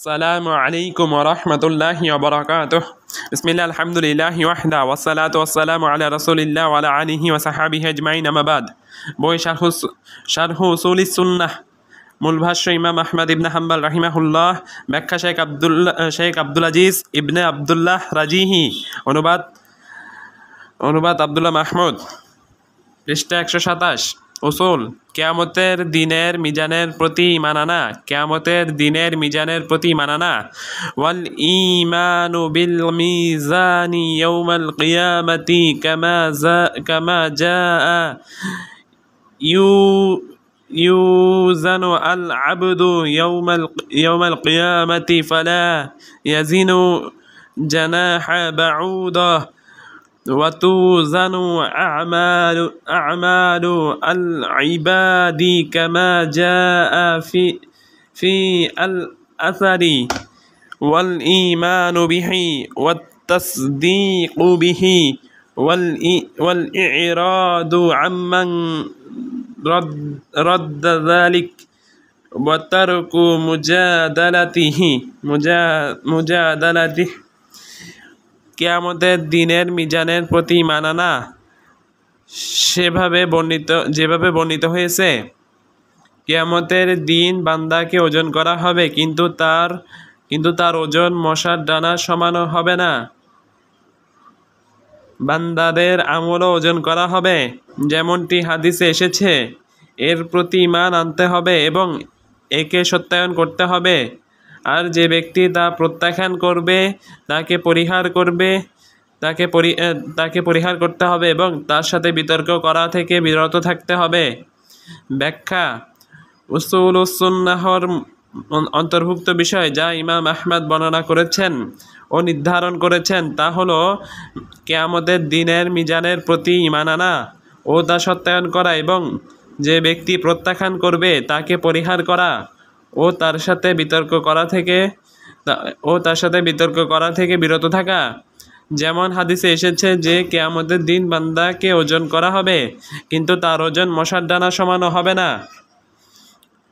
السلام عليكم ورحمة الله وبركاته. بسم الله الحمد لله وحده والصلاة والسلام على رسول الله وعلى آله وصحبه أجمعين أما بعد. বই শারহ উসুলিস সুন্নাহ মূল ভাষ্য ইমাম আহমদ ইবনে হাম্বল রাহিমাহুল্লাহ, ব্যাখ্যা শেখ আব্দুল আজিজ ইবনে আব্দুল্লাহ রাজিহি, অনুবাদ আব্দুল্লাহ মাহমুদ, পৃষ্ঠা 127। উসুল: কিয়ামতের দিনের মিজানের প্রতি মানানা, কিয়ামতের দিনের মিজানের প্রতি মানানা। ওয়াল ঈমানু বিল মিজানি ইয়াউমাল কিয়ামাতি কামা জাআ ইউজানু আল আবদু ইয়াউমাল কিয়ামাতি ফালা ইয়াজিনু জানাহা বাউদা وتوزن أعمال العباد كما جاء في الأثر، والإيمان به والتصديق به والإعراض عمن رد ذلك وترك مجادلته। কিয়ামতের দিনের মিজানের প্রতি মানানা যেভাবে বর্ণিত হয়েছে। কিয়ামতের দিন বান্দাকে ওজন করা হবে, কিন্তু তার ওজন মশার ডানার সমানও হবে না। বান্দাদের আমলও ওজন করা হবে যেমনটি হাদিসে এসেছে। এর প্রতি ঈমান আনতে হবে এবং একে সত্যায়ন করতে হবে। আর যে ব্যক্তি তা প্রত্যাখ্যান করবে তাকে পরিহার করতে হবে এবং তার সাথে বিতর্ক করা থেকে বিরত থাকতে হবে। ব্যাখ্যা: উসুলুস সুন্নাহর অন্তর্ভুক্ত বিষয় যা ইমাম আহমদ বর্ণনা করেছেন ও নির্ধারণ করেছেন তা হলো কিয়ামতের দিনের মিজানের প্রতি ঈমান আনা ও তা সত্যায়ন করা এবং যে ব্যক্তি প্রত্যাখ্যান করবে তাকে পরিহার করা ও তার সাথে বিতর্ক করা থেকে বিরত থাকা। যেমন হাদিসে এসেছে যে কিয়ামতের দিন বান্দাকে ওজন করা হবে, কিন্তু তার ওজন মশার ডানা সমানও হবে না।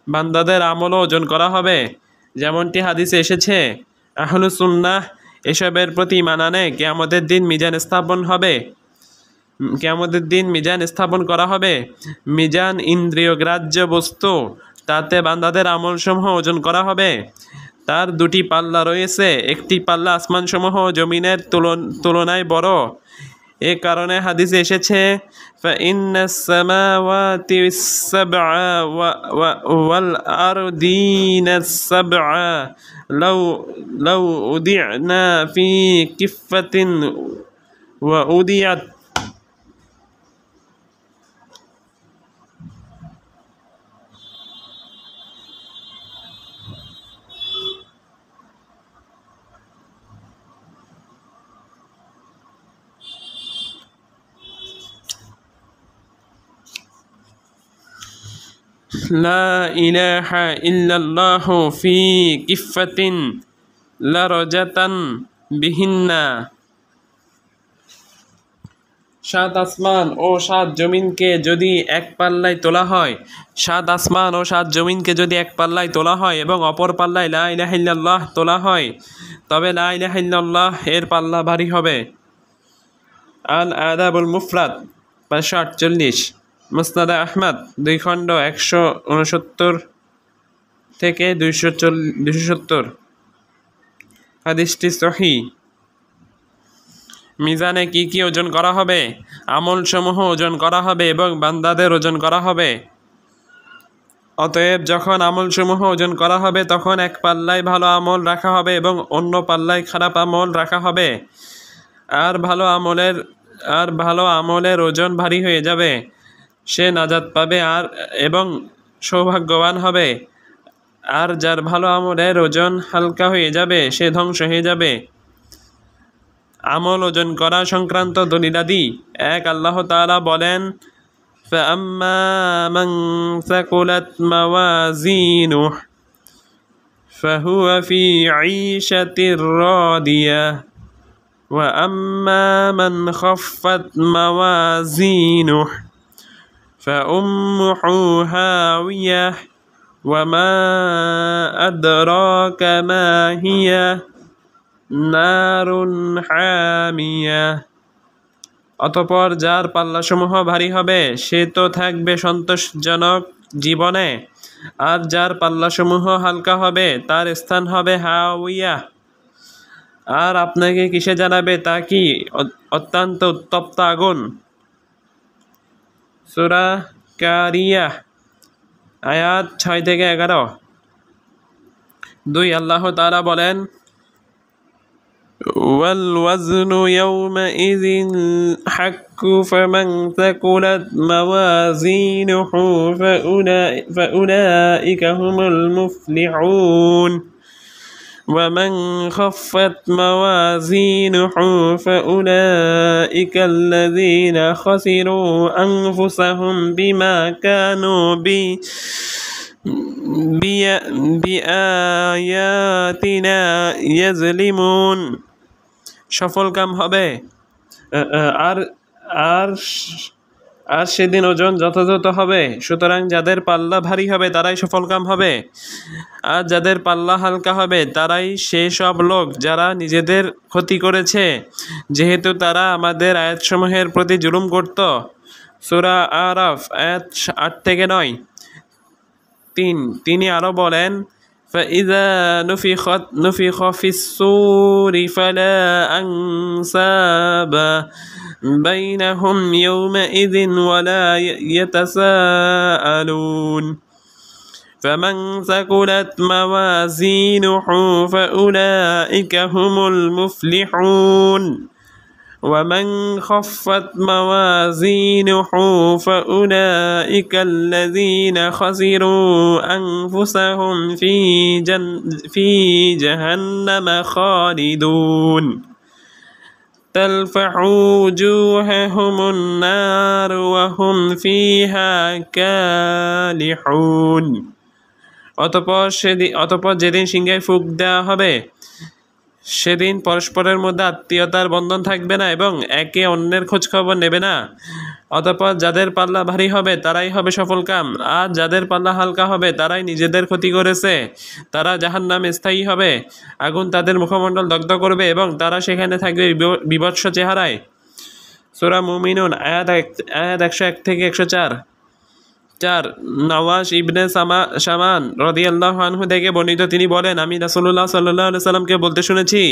বান্দাদের আমলও ওজন করা হবে যেমনটি হাদিসে এসেছে। আহলুস সুন্নাহ এসবের প্রতি ঈমান আনে। কিয়ামতের দিন মিজান স্থাপন করা হবে। মিজান ইন্দ্রিয় গ্রাহ্য বস্তু, তাতে বান্দাদের আমলসমূহ ওজন করা হবে। তার দুটি পাল্লা রয়েছে, একটি পাল্লা আসমানসমূহ জমিনের তুলনায় বড়। এ কারণে হাদিসে এসেছে ফাইন্নাস সামাওয়াতি সাবআ ওয়াল আরদিনাস সাবআ লাউ উদি'না ফি কিফাতিন ওয়া উদিয়াত লা ইলাহা ইল্লাল্লাহু ফি কিফাতিন লারাজাতান বিহিন্না। সাত আসমান ও সাত জমিনকে যদি এক পাল্লায় তোলা হয়, এবং অপর পাল্লায় লা ইলাহা ইল্লাল্লাহ তোলা হয়, তবে লা ইলাহা ইল্লাল্লাহ এর পাল্লা ভারী হবে। আল আদাবুল মুফরাদ 548, মুসনাদ আহমদ 2 খণ্ড 169 থেকে 270। হাদিসটি সহিহ। মিজানে কি ওজন করা হবে? আমলসমূহ ওজন করা হবে এবং বান্দাদের ওজন করা হবে। অতএব যখন আমলসমূহ ওজন করা হবে তখন এক পাল্লায় ভালো আমল রাখা হবে এবং অন্য পাল্লায় খারাপ আমল রাখা হবে। আর ভালো আমলের ওজন ভারী হয়ে যাবে, সে নাজাত পাবে এবং সৌভাগ্যবান হবে। আর যার ভালো আমলের ওজন হালকা হয়ে যাবে সে ধ্বংস হয়ে যাবে। আমল ওজন করা সংক্রান্ত দলিলাদি: 1, আল্লাহ তাআলা বলেন ফাআম্মা মান সাকুলাত মাওয়াজিনুহু ফাহুয়া ফি ঈশাতির রাদিয়াহ ওয়া আম্মা মান খাফফাত মাওয়াজিনুহু فأمه هاوية وما أدراك ما هي نار حامية অতঃপর যার পাল্লাসমূহ ভারী হবে সে তো থাকবে সন্তোষজনক জীবনে, আর যার পাল্লাসমূহ হালকা হবে তার স্থান হবে হাওয়া। আর আপনাকে কিসে জানাবে তা কি? অত্যন্ত উত্তপ্ত আগুন। সূরা কারিয়াহ আয়াত 6 থেকে 11। 2 আল্লাহ তাআলা বলেন, والوزن يومئذ الحق فمن ثقلت موازينه فأولئك هم المفلحون ومن خفت موازينه فأولئك الذين خسروا أنفسهم بما كانوا بآياتنا يظلمون। সফল কাম হবে আর আর আর সেদিন ওজন যথাযথ হবে। সুতরাং যাদের পাল্লা ভারী হবে তারাই সফল কাম হবে, আর যাদের পাল্লা হালকা হবে তারাই সেই সব লোক যারা নিজেদের ক্ষতি করেছে, যেহেতু তারা আমাদের আয়াতসমূহের প্রতি জুলুম করত। সূরা আরাফ আয়াত 8 থেকে 9। তিনি আরো বলেন, فإذا نفخ في الصور فلا أنساب بينهم يومئذ ولا يتساءلون فمن ثقلت موازينه فأولئك هم المفلحون ومن خفت موازينه فأولئك الذين خسروا أنفسهم في جهنم خالدون تلفح وجوههم النار وهم فيها كالحون। অতঃপর যেদিন সিংহায় ফুঁক দেওয়া হবে সেদিন পরস্পরের মধ্যে আত্মীয়তার বন্ধন থাকবে না এবং একে অন্যের খোঁজ খবর নেবে না। অতঃপর যাদের পাল্লা ভারী হবে তারাই হবে সফল কাম, আর যাদের পাল্লা হালকা হবে তারাই নিজেদের ক্ষতি করেছে। তারা জাহান্নামে স্থায়ী হবে, আগুন তাদের মুখমণ্ডল দগ্ধ করবে এবং তারা সেখানে থাকবে বিভৎস চেহারায়। সূরা মুমিনুন আয়াত 101 থেকে 104। 4 নওয়াজ ইবনে সামান রাদিয়াল্লাহু আনহু থেকে বর্ণিত, তিনি বলেন, আমি রাসূলুল্লাহ সাল্লাল্লাহু আলাইহি সাল্লামকে বলতে শুনেছি,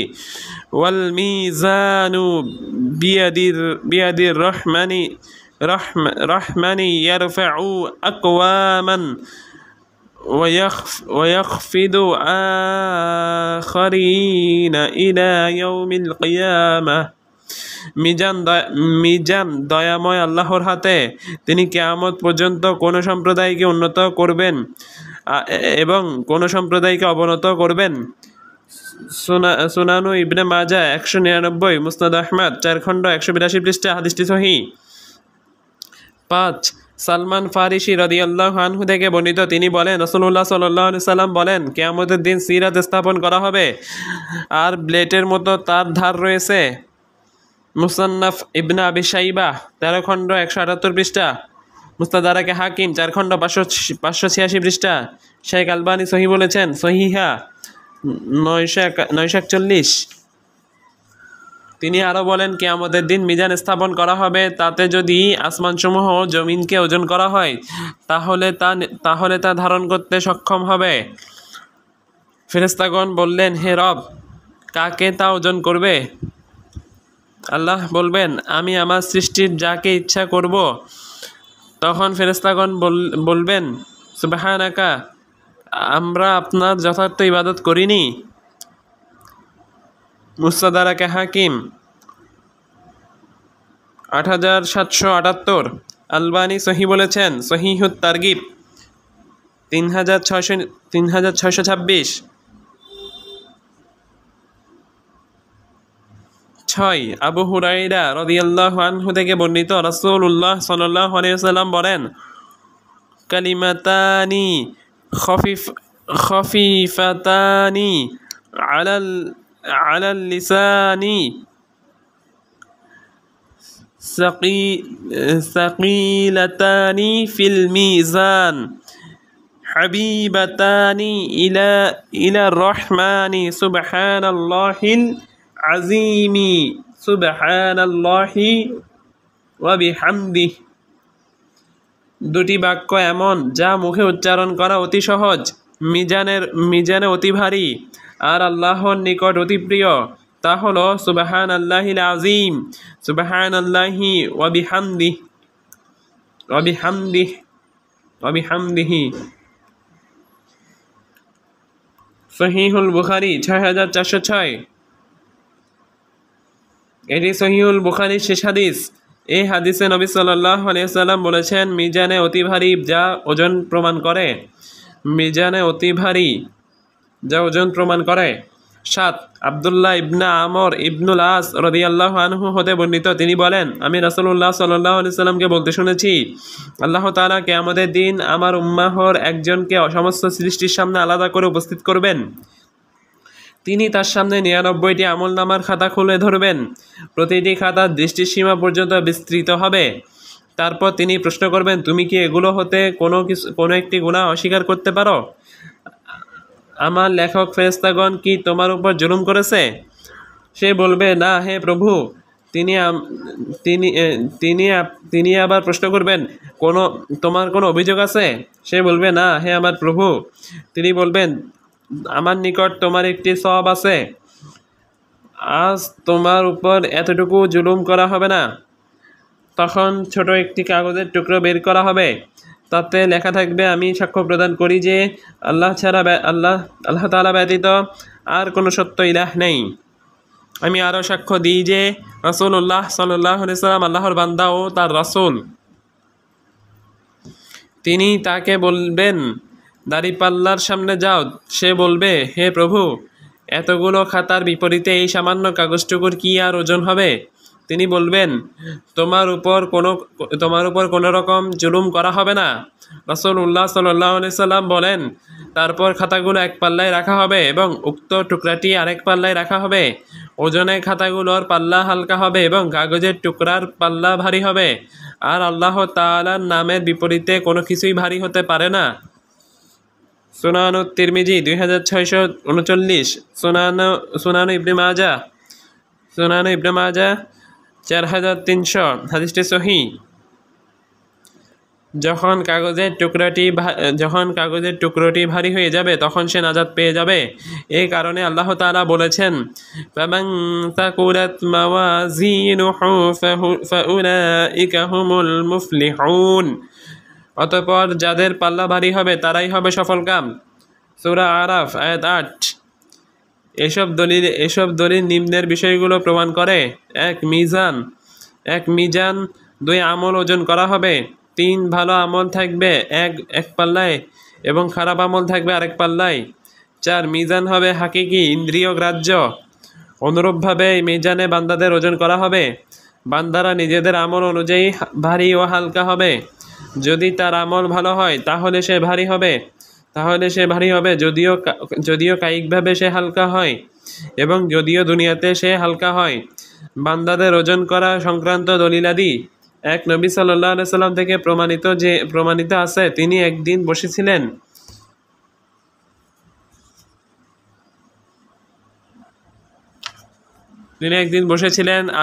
ওয়াল মিজানু বিয়াদির রহমানি ইয়ারফাউ আকওয়ামান ওয়ায়াখফিদু আখারিনা ইলা ইয়াউমিল কিয়ামাহ। মিজান দয়াময় আল্লাহর হাতে, তিনি কিয়ামত পর্যন্ত কোন সম্প্রদায়কে উন্নত করবেন এবং কোন সম্প্রদায়কে অবনত করবেন। সুনানু ইবনে মাজাহ 199, মুসনাদ আহমদ 4 খণ্ড 182 পৃষ্ঠা, হাদিসটি সহিহ। 5 সালমান ফারিসি রাদিয়াল্লাহু আনহু থেকে বর্ণিত, তিনি বলেন, রাসূলুল্লাহ সাল্লাল্লাহু আলাইহি সাল্লাম বলেন, কিয়ামতের দিন সিরাত স্থাপন করা হবে আর ব্লেডের মতো তার ধার রয়েছে। মুসান্নাফ ইবনে আবি শাইবা 13 খণ্ড 178 পৃষ্ঠা, মুস্তাদরাকে হাকিম 4 খণ্ড 586 পৃষ্ঠা। শেখ আলবানী সহিহ বলেছেন, সহিহা 941। তিনি আরো বলেন, কিয়ামতের দিন মিজান স্থাপন করা হবে, তাতে যদি আসমানসমূহ ও জমিনকে ওজন করা হয় তাহলে তা ধারণ করতে সক্ষম হবে। ফেরেশতাগণ বললেন, হে রব, কাকে তা ওজন করবে? আল্লাহ বলবেন, আমি আমার সৃষ্টির যাকে ইচ্ছা করব। তখন ফেরেশতাগণ বলবেন, সুবহানাকা, আমরা আপনার যথার্থ ইবাদত করিনি। মুস্তাদরাকে হাকিম 8778। আলবানী সহিহ বলেছেন, সহিহুত তারগিব 3626। 6 আবু হুরায়রা রাদিয়াল্লাহু আনহু থেকে বর্ণিত, রাসূলুল্লাহ সাল্লাল্লাহু আলাইহি ওয়াসাল্লাম বলেন, কালিমাতানি খফিফাতানি আলাল লিসানি সাকিলাতানি ফিল মিজান হাবিবাতানি ইলা রহমানি সুবহানাল্লাহিল আযীমি সুবহানাল্লাহি ওয়া বিহামদিহি। দুটি বাক্য এমন যা মুখে উচ্চারণ করা অতি সহজ, মিজানে অতি ভারী, আর আল্লাহর নিকট অতি প্রিয়। তা হলো সুবহানাল্লাহিল আযীম, সুবহানাল্লাহি ওয়া বিহামদিহি। সহিহুল বুখারী 6406। এটি সহিহুল বুখারীর শেষ হাদিস। এই হাদিসে নবী সাল্লাল্লাহু আলাইহি ওয়াসাল্লাম বলেছেন, মিজানে অতি ভারী যা ওজন প্রমাণ করে, মিজানে অতি ভারী যা ওজন প্রমাণ করে। 7 আব্দুল্লাহ ইবনে আমর ইবনুল আস রাদিয়াল্লাহু আনহু হতে বর্ণিত, তিনি বলেন, আমি রাসূলুল্লাহ সাল্লাল্লাহু আলাইহি ওয়াসাল্লামকে বলতে শুনেছি, আল্লাহ তাআলা কিয়ামতের দিন আমার উম্মাহর একজনকে সমস্ত সৃষ্টির সামনে আলাদা করে উপস্থিত করবেন। তিনি তার সামনে 99টি আমলনামার খাতা খুলে ধরবেন। প্রতিটি খাতা দৃষ্টির সীমা পর্যন্ত বিস্তৃত হবে। তারপর তিনি প্রশ্ন করবেন, তুমি কি এগুলো হতে কোনো একটি গুনাহ অস্বীকার করতে পারো? আমার লেখক ফেরেশতাগণ কি তোমার উপর জুলুম করেছে? সে বলবে, না হে প্রভু। তিনি আবার প্রশ্ন করবেন, তোমার কোনো অভিযোগ আছে? সে বলবে, না হে আমার প্রভু। তিনি বলবেন, আমার নিকট তোমার একটি সওয়াব আছে, আজ তোমার উপর এতটুকু জুলুম করা হবে না। তখন ছোট একটি কাগজের টুকরো বের করা হবে, তাতে লেখা থাকবে, আমি সাক্ষ্য প্রদান করি যে আল্লাহ তাআলা ব্যতীত আর কোনো সত্য ইলাহ নেই। আমি আরও সাক্ষ্য দিই যে রাসূলুল্লাহ সাল্লাল্লাহু আলাইহি ওয়াসাল্লাম আল্লাহর বান্দা ও তার রাসূল। তিনি তাকে বলবেন, দাড়িপাল্লার সামনে যাও। সে বলবে, হে প্রভু, এতগুলো খাতার বিপরীতে এই সামান্য কাগজটুকুর কি আর ওজন হবে? তিনি বলবেন, তোমার উপর কোনো রকম জুলুম করা হবে না। রাসূলুল্লাহ সাল্লাল্লাহু আলাইহি ওয়াসাল্লাম বলেন, তারপর খাতাগুলো এক পাল্লায় রাখা হবে এবং উক্ত টুকরাটি আরেক পাল্লায় রাখা হবে। ওজনে খাতাগুলোর পাল্লা হালকা হবে এবং কাগজের টুকরার পাল্লা ভারী হবে। আর আল্লাহ তাআলার নামের বিপরীতে কোনো কিছুই ভারী হতে পারে না। সুনানুত তিরমিজি 2639, সুনানু ইবনে মাজাহ 4300। হাদিসটি সহিহ। যখন কাগজের টুকরোটি ভারী হয়ে যাবে তখন সে নাজাত পেয়ে যাবে। এই কারণে আল্লাহ তাআলা বলেছেন, ফামান তাকুলাত মাওয়াজিনুহু ফাউলাইকা হুমুল মুফলিহুন। অতঃপর যাদের পাল্লা ভারী হবে তারাই হবে সফলকাম। সূরা আরাফ আয়াত 8। এসব দলিল নিম্নের বিষয়গুলো প্রমাণ করে: 1 মিজান। 2 আমল ওজন করা হবে। 3 ভালো আমল থাকবে এক পাল্লায় এবং খারাপ আমল থাকবে আরেক পাল্লায়। 4 মিজান হবে হাকিকি, ইন্দ্রিয় গ্রাহ্য। অনুরূপভাবে মিজানে বান্দাদের ওজন করা হবে। বান্দারা নিজেদের আমল অনুযায়ী ভারী ও হালকা হবে। যদি তার আমল ভালো হয় তাহলে সে ভারী হবে, যদিও কায়িকভাবে সে হালকা হয় এবং যদিও দুনিয়াতে সে হালকা হয়। বান্দাদের ওজন করা সংক্রান্ত দলিলাদি: 1 নবী সাল্লাল্লাহু আলাইহি সাল্লাম থেকে প্রমাণিত আছে, তিনি একদিন বসেছিলেন।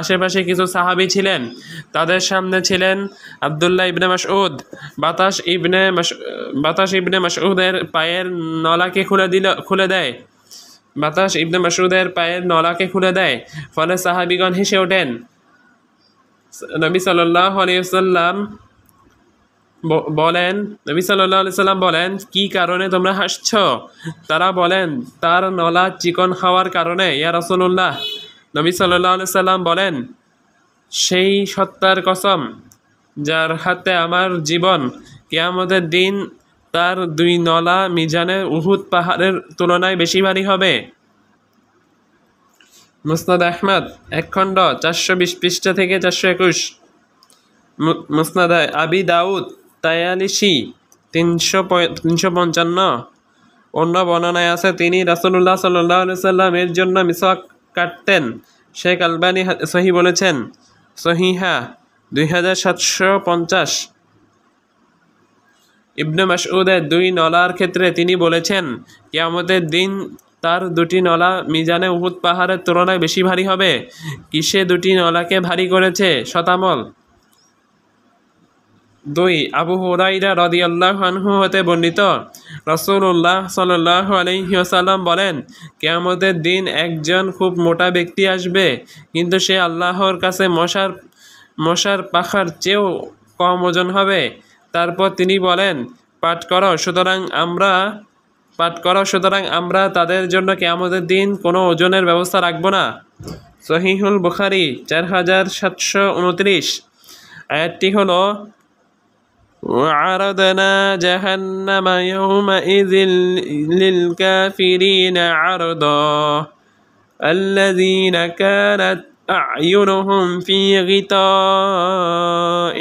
আশেপাশে কিছু সাহাবী ছিলেন। তাদের সামনে ছিলেন আব্দুল্লাহ ইবনে মাসউদ। বাতাস ইবনে মাসউদের পায়ের নলাকে খুলে দেয়। ফলে সাহাবীগণ হেসে ওঠেন। নবী সাল্লাল্লাহু আলাইহি ওয়াসাল্লাম বলেন, কি কারণে তোমরা হাসছো? তারা বলেন, তার নলা চিকন হওয়ার কারণে ইয়া রাসূলুল্লাহ। নবী সাল্লাল্লাহু আলাইহি ওয়াসাল্লাম বলেন, সেই সত্তার কসম যার হাতে আমার জীবন, কিয়ামতের দিন তার 2 নলা মিজানে উহুদ পাহাড়ের তুলনায় বেশি ভারী হবে। মুসনাদ আহমদ 1 খণ্ড 420 পৃষ্ঠা থেকে 421। মুসনাদ আবি দাউদ তায়ালিসি 355। অন্য বর্ণনায় আছে, তিনি রাসূলুল্লাহ সাল্লাল্লাহু আলাইহি ওয়াসাল্লামের জন্য মিসওয়াক কাটতেন। শেখ আলবানী সহিহ বলেছেন, সহিহা 2750। ইবনে মাসউদের 2 নলার ক্ষেত্রে তিনি বলেছেন, কিয়ামতের দিন তার 2টি নলা মিজানে উহুদ পাহাড়ের তুলনায় বেশি ভারী হবে। কিসে 2টি নলাকে ভারী করেছে? শতামল। 2 আবু হুরায়রা রাদিয়াল্লাহু আনহু হতে বর্ণিত, রাসূলুল্লাহ সাল্লাল্লাহু আলাইহি ওয়াসাল্লাম বলেন, কিয়ামতের দিন একজন খুব মোটা ব্যক্তি আসবে, কিন্তু সে আল্লাহর কাছে মশার পাখার চেয়েও কম ওজন হবে। তারপর তিনি বলেন, পাঠ করো, সুতরাং আমরা তাদের জন্য কিয়ামতের দিন কোনো ওজনের ব্যবস্থা রাখব না। সহিহুল বুখারী 4729। আয়াতটি হলো, وعرضنا جهنم يومئذ للكافرين عرضا الذين كانت أعينهم في غطاء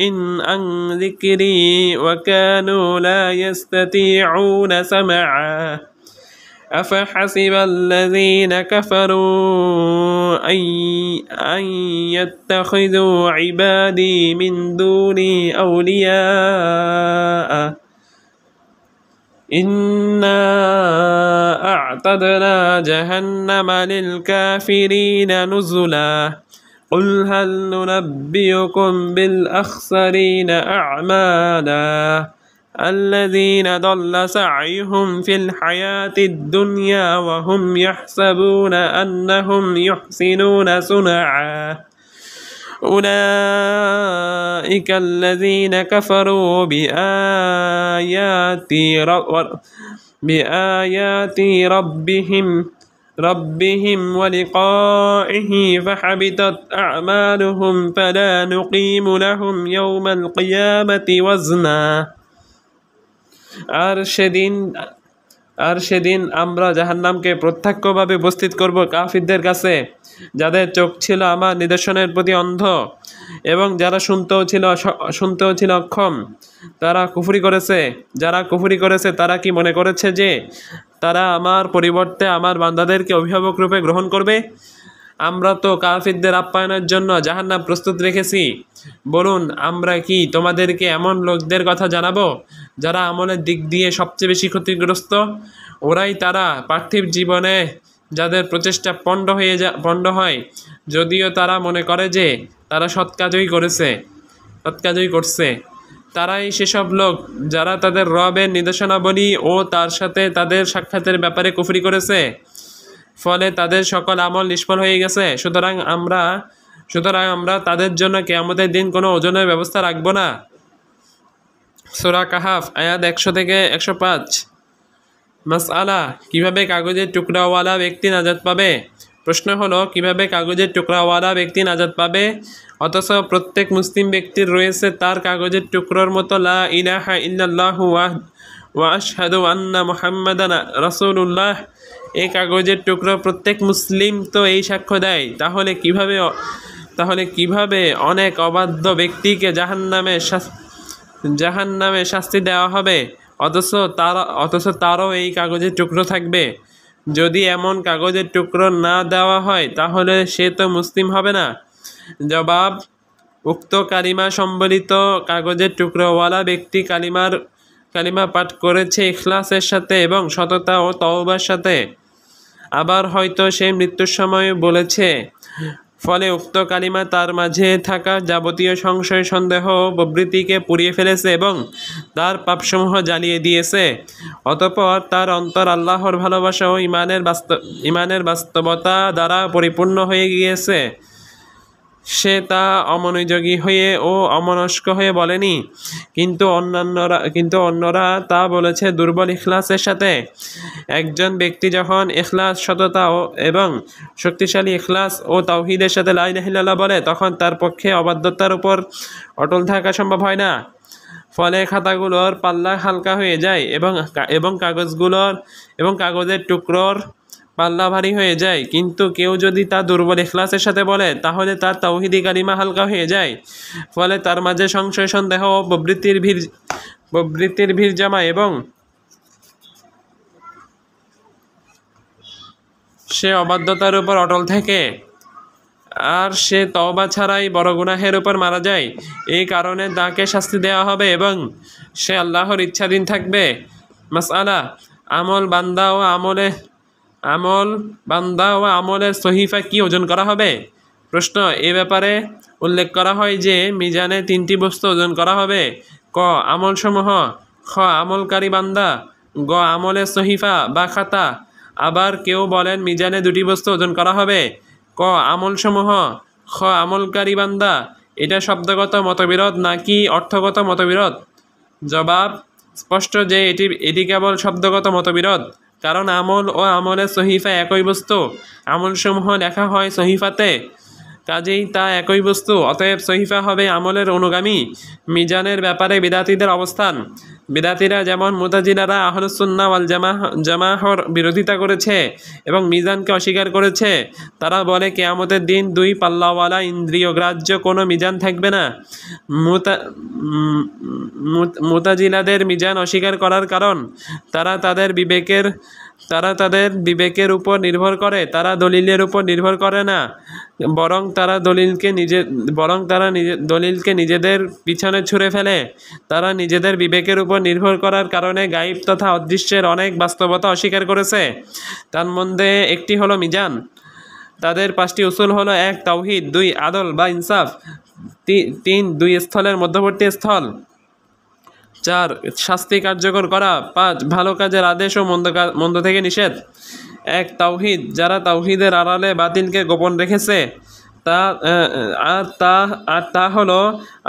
عن ذكري وكانوا لا يستطيعون سمعا أفحسب الذين كفروا أن يتخذوا عبادي من دوني أولياء إنا أعتدنا جهنم للكافرين نزلا قل هل ننبئكم بالأخسرين أعمالا الذين ضل سعيهم في الحياة الدنيا وهم يحسبون أنهم يحسنون صنعا أولئك الذين كفروا بآيات ربهم ولقائه فحبطت أعمالهم فلا نقيم لهم يوم القيامة وزنا আর সেদিন আমরা জাহান্নামকে প্রত্যক্ষভাবে উপস্থিত করব কাফিরদের কাছে, যাদের চোখ ছিল আমার নিদর্শনের প্রতি অন্ধ এবং যারা শুনতেও ছিল অক্ষম। যারা কুফরি করেছে তারা কি মনে করেছে যে তারা আমার পরিবর্তে আমার বান্দাদেরকে অভিভাবক রূপে গ্রহণ করবে? আমরা তো কাফিরদের আপ্যায়নের জন্য জাহান্নাম প্রস্তুত রেখেছি। বলুন, আমরা কি তোমাদেরকে এমন লোকদের কথা জানাবো যারা আমলের দিক দিয়ে সবচেয়ে বেশি ক্ষতিগ্রস্ত? ওরাই তারা পার্থিব জীবনে যাদের প্রচেষ্টা পণ্ড হয়, যদিও তারা মনে করে যে তারা সৎ কাজই করছে। তারাই সেসব লোক যারা তাদের রবের নির্দেশনাবলী ও তার সাথে তাদের সাক্ষাতের ব্যাপারে কুফরি করেছে, ফলে তাদের সকল আমল নিষ্ফল হয়ে গেছে। সুতরাং আমরা তাদের জন্য কিয়ামতের দিন কোনো ওজনের ব্যবস্থা রাখব না। সূরা কাহাফ আয়াত 100 থেকে 105। মাসআলা, কিভাবে কাগজের টুকরাওয়ালা ব্যক্তি নাজাত পাবে? প্রশ্ন হলো, কিভাবে কাগজের টুকরাওয়ালা ব্যক্তি নাজাত পাবে অথচ প্রত্যেক মুসলিম ব্যক্তির রয়েছে তার কাগজের টুকরোর মতো লা ইলাহা ইল্লাল্লাহু ওয়া আশহাদু আন্না মুহাম্মাদান রাসূলুল্লাহ? এই কাগজের টুকরো প্রত্যেক মুসলিম তো এই সাক্ষ্য দেয়। তাহলে কিভাবে অনেক অবাধ্য ব্যক্তিকে জাহান্নামে শাস্তি দেওয়া হবে অথচ তারও এই কাগজের টুকরো থাকবে? যদি এমন কাগজের টুকরো না দেওয়া হয় তাহলে সে তো মুসলিম হবে না। জবাব, উক্ত কালিমা সম্বলিত কাগজের টুকরোওয়ালা ব্যক্তি কালিমা পাঠ করেছে ইখলাসের সাথে এবং সততা ও তওবার সাথে। আবার হয়তো সে মৃত্যুর সময় বলেছে, ফলে উক্ত কালিমা তার মাঝে থাকা যাবতীয় সংশয়, সন্দেহ ও প্রবৃত্তিকে পুড়িয়ে ফেলেছে এবং তার পাপসমূহ জ্বালিয়ে দিয়েছে। অতঃপর তার অন্তর আল্লাহর ভালোবাসা ও ইমানের বাস্তবতা দ্বারা পরিপূর্ণ হয়ে গিয়েছে। সে তা অমনোযোগী হয়ে ও অমনস্ক হয়ে বলেনি, কিন্তু অন্যরা তা বলেছে দুর্বল ইখলাসের সাথে। একজন ব্যক্তি যখন ইখলাস, সততা এবং শক্তিশালী ইখলাস ও তাওহীদের সাথে লা ইলাহা ইল্লাল্লাহ বলে, তখন তার পক্ষে অবাধ্যতার উপর অটল থাকা সম্ভব হয় না। ফলে খাতাগুলোর পাল্লা হালকা হয়ে যায় এবং কাগজের টুকরোর পাল্লা ভারী হয়ে যায়। কিন্তু কেউ যদি তা দুর্বল ইখলাসের সাথে বলে, তাহলে তার তাওহীদি কালিমা হালকা হয়ে যায়। ফলে তার মাঝে সংশয়, সন্দেহ ও প্রবৃত্তির ভিড় জমায় এবং সে অবাধ্যতার উপর অটল থাকে। আর সে তওবা ছাড়াই বড় গুনাহের উপর মারা যায়, এই কারণে তাকে শাস্তি দেওয়া হবে এবং সে আল্লাহর ইচ্ছাধীন থাকবে। মাসআলা, আমল বান্দা ও আমলের সহিফা কি ওজন করা হবে? প্রশ্ন, এ ব্যাপারে উল্লেখ করা হয় যে মিজানে 3টি বস্তু ওজন করা হবে। ক, আমলসমূহ, খ, আমলকারী বান্দা, গ, আমলের সহিফা বা খাতা। আবার কেউ বলেন মিজানে 2টি বস্তু ওজন করা হবে। ক, আমলসমূহ, খ, আমলকারী বান্দা। এটা শব্দগত মতবিরোধ নাকি অর্থগত মতবিরোধ? জবাব, স্পষ্ট যে এটি কেবল শব্দগত মতবিরোধ, কারণ আমল ও আমলের সহিফা একই বস্তু। আমলসমূহ লেখা হয় সহিফাতে, কাজেই তা একই বস্তু, অতএব সহিফা হবে আমলের অনুগামী। মিজানের ব্যাপারে বিদাতীদের অবস্থান। বিদাতীরা যেমন মুতাজিলারা আহলুস সুন্নাহ ওয়াল জামাহর বিরোধিতা করেছে এবং মিজানকে অস্বীকার করেছে। তারা বলে কিয়ামতের দিন 2 পাল্লাওয়ালা ইন্দ্রিয়গ্রাহ্য কোনো মিজান থাকবে না। মুতাজিলাদের মিজান অস্বীকার করার কারণ, তারা তাদের বিবেকের উপর নির্ভর করে, তারা দলিলের উপর নির্ভর করে না, বরং তারা দলিলকে নিজেদের পিছনে ছুঁড়ে ফেলে। তারা নিজেদের বিবেকের উপর নির্ভর করার কারণে গায়েব তথা অদৃশ্যের অনেক বাস্তবতা অস্বীকার করেছে। তার মধ্যে একটি হলো মিজান। তাদের 5টি উসুল হলো: 1, তাওহীদ; 2, আদল বা ইনসাফ; 3, 2 স্থলের মধ্যবর্তী স্থল; 4, শাস্তি কার্যকর করা; 5, ভালো কাজের আদেশ ও মন্দ থেকে নিষেধ। 1, তাওহীদ। যারা তাওহীদের আড়ালে বাতিলকে গোপন রেখেছে তা হলো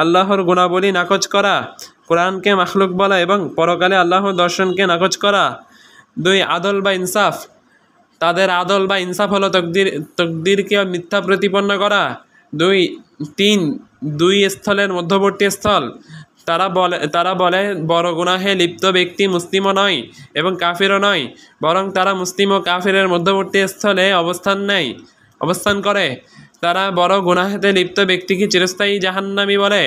আল্লাহর গুণাবলী নাকচ করা, কোরআনকে মাখলুক বলা এবং পরকালে আল্লাহর দর্শনকে নাকচ করা। 2, আদল বা ইনসাফ। তাদের আদল বা ইনসাফ হলো তকদিরকে মিথ্যা প্রতিপন্ন করা। 3, 2 স্থলের মধ্যবর্তী স্থল। তারা বলে বড় গুনাহে লিপ্ত ব্যক্তি মুসলিমও নয় এবং কাফিরও নয়, বরং তারা মুসলিম ও কাফিরের মধ্যবর্তী স্থলে অবস্থান করে। তারা বড় গুনাহেতে লিপ্ত ব্যক্তিকে চিরস্থায়ী জাহান্নামী বলে।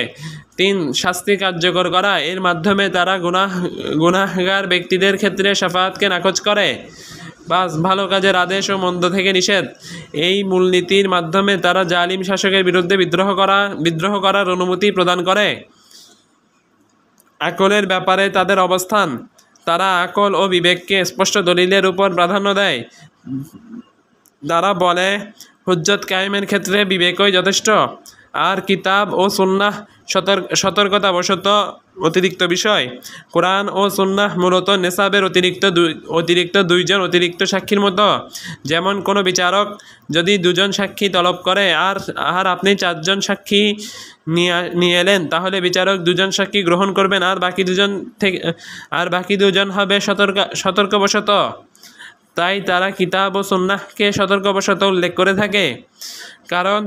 3, শাস্তি কার্যকর করা। এর মাধ্যমে তারা গুনাহগার ব্যক্তিদের ক্ষেত্রে শাফাআতকে নাকচ করে। 5, ভালো কাজের আদেশ ও মন্দ থেকে নিষেধ। এই মূলনীতির মাধ্যমে তারা জালিম শাসকের বিরুদ্ধে বিদ্রোহ করার অনুমতি প্রদান করে। আকলের ব্যাপারে তাদের অবস্থান। তারা আকল ও বিবেককে স্পষ্ট দলিলের উপর প্রাধান্য দেয়। তারা বলে হুজ্জত কায়েমের ক্ষেত্রে বিবেকই যথেষ্ট, আর কিতাব ও সুন্নাহ সতর্কতাবশত অতিরিক্ত বিষয়। কোরআন ও সুন্নাহ মূলত নেসাবের অতিরিক্ত 2 জন অতিরিক্ত সাক্ষীর মতো। যেমন কোনো বিচারক যদি 2 জন সাক্ষী তলব করে আর আপনি 4 জন সাক্ষী নিয়ে এলেন, তাহলে বিচারক 2 জন সাক্ষী গ্রহণ করবেন আর বাকি 2 জন হবে সতর্কবশত। তাই তারা কিতাব ও সুন্নাহকে সতর্কবশত উল্লেখ করে থাকে, কারণ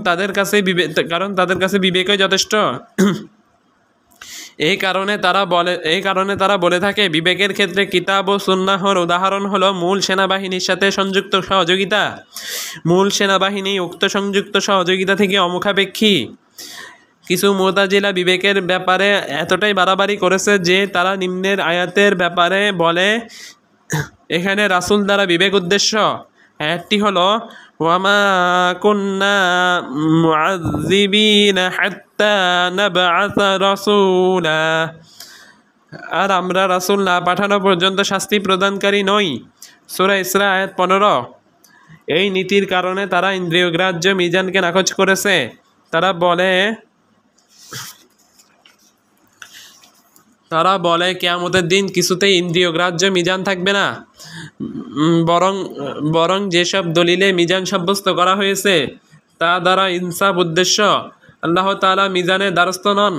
তাদের কাছে বিবেকই যথেষ্ট। এই কারণে তারা বলে থাকে বিবেকের ক্ষেত্রে কিতাব ও সুন্নাহর উদাহরণ হলো মূল সেনাবাহিনীর সাথে সংযুক্ত সহযোগিতা। মূল সেনাবাহিনী উক্ত সংযুক্ত সহযোগিতা থেকে অমুখাপেক্ষী। কিছু মুতাজিলা বিবেকের ব্যাপারে এতটাই বাড়াবাড়ি করেছে যে তারা নিম্নের আয়াতের ব্যাপারে বলে এখানে রাসূল দ্বারা বিবেক উদ্দেশ্য। আয়াতটি হলো ওয়ামা কুন্না মুআযযিবিনা হাত্তা নাবআসা রাসূলা, আর আমরা রাসূল না পাঠানো পর্যন্ত শাস্তি প্রদানকারী নই। সূরা ইসরা আয়াত 15। এই নীতির কারণে তারা ইন্দ্রিয়গ্রাহ্য মিজানকে নাকচ করেছে। তারা বলে কিয়ামতের দিন কিছুতেই ইন্দ্রিয়গ্রাহ্য মিজান থাকবে না, বরং যেসব দলিলে মিজান সাব্যস্ত করা হয়েছে তা দ্বারা ইনসাফ উদ্দেশ্য। আল্লাহ তাআলা মিজানের দ্বারস্থ নন।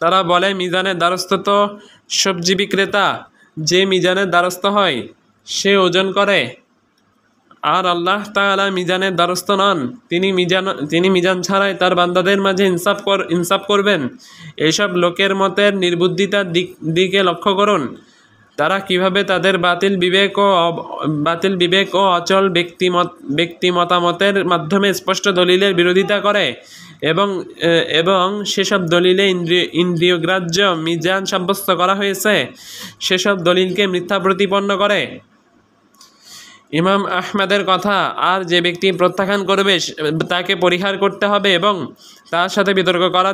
তারা বলে মিজানের দ্বারস্থ তো সবজি বিক্রেতা, যে মিজানের দ্বারস্থ হয় সে ওজন করে, আর আল্লাহ তাআলা মিজানের দ্বারস্থ নন। তিনি মিজান ছাড়াই তার বান্দাদের মাঝে ইনসাফ করবেন। এইসব লোকের মতের নির্বুদ্ধিতার দিকে লক্ষ্য করুন। তারা কিভাবে তাদের বাতিল বিবেক ও অচল ব্যক্তি মতামতের মাধ্যমে স্পষ্ট দলিলের বিরোধিতা করে এবং সেসব দলিলে ইন্দ্রিয়গ্রাহ্য মিজান সাব্যস্ত করা হয়েছে সেসব দলিলকে মিথ্যা প্রতিপন্ন করে। ইমাম আহমেদের কথা আর যে ব্যক্তি প্রত্যাখ্যান করবে তাকে পরিহার করতে হবে এবং তার সাথে বিতর্ক করা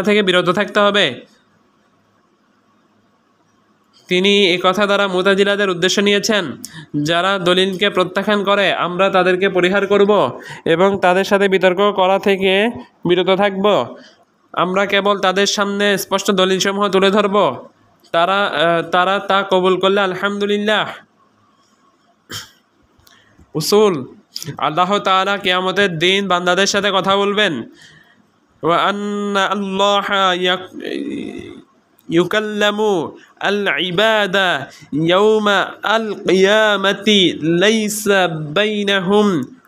থেকে বিরত থাকতে হবে। তিনি এ কথা দ্বারা মুতাজিলাদের উদ্দেশ্য নিয়েছেন, যারা দলিলকে প্রত্যাখ্যান করে আমরা তাদেরকে পরিহার করব এবং তাদের সাথে বিতর্ক করা থেকে বিরত থাকব। আমরা কেবল তাদের সামনে স্পষ্ট দলিলসমূহ তুলে ধরব, তারা তা কবুল করলে আলহামদুলিল্লাহ। উসুল: আল্লাহ তাআলা কিয়ামতের দিন বান্দাদের সাথে কথা বলবেন। ওয়া আন্না আল্লাহা ইউকাল্লামু আল ইবাদা ইয়াউমা আল কিয়ামাতি লাইসা বাইনাহুম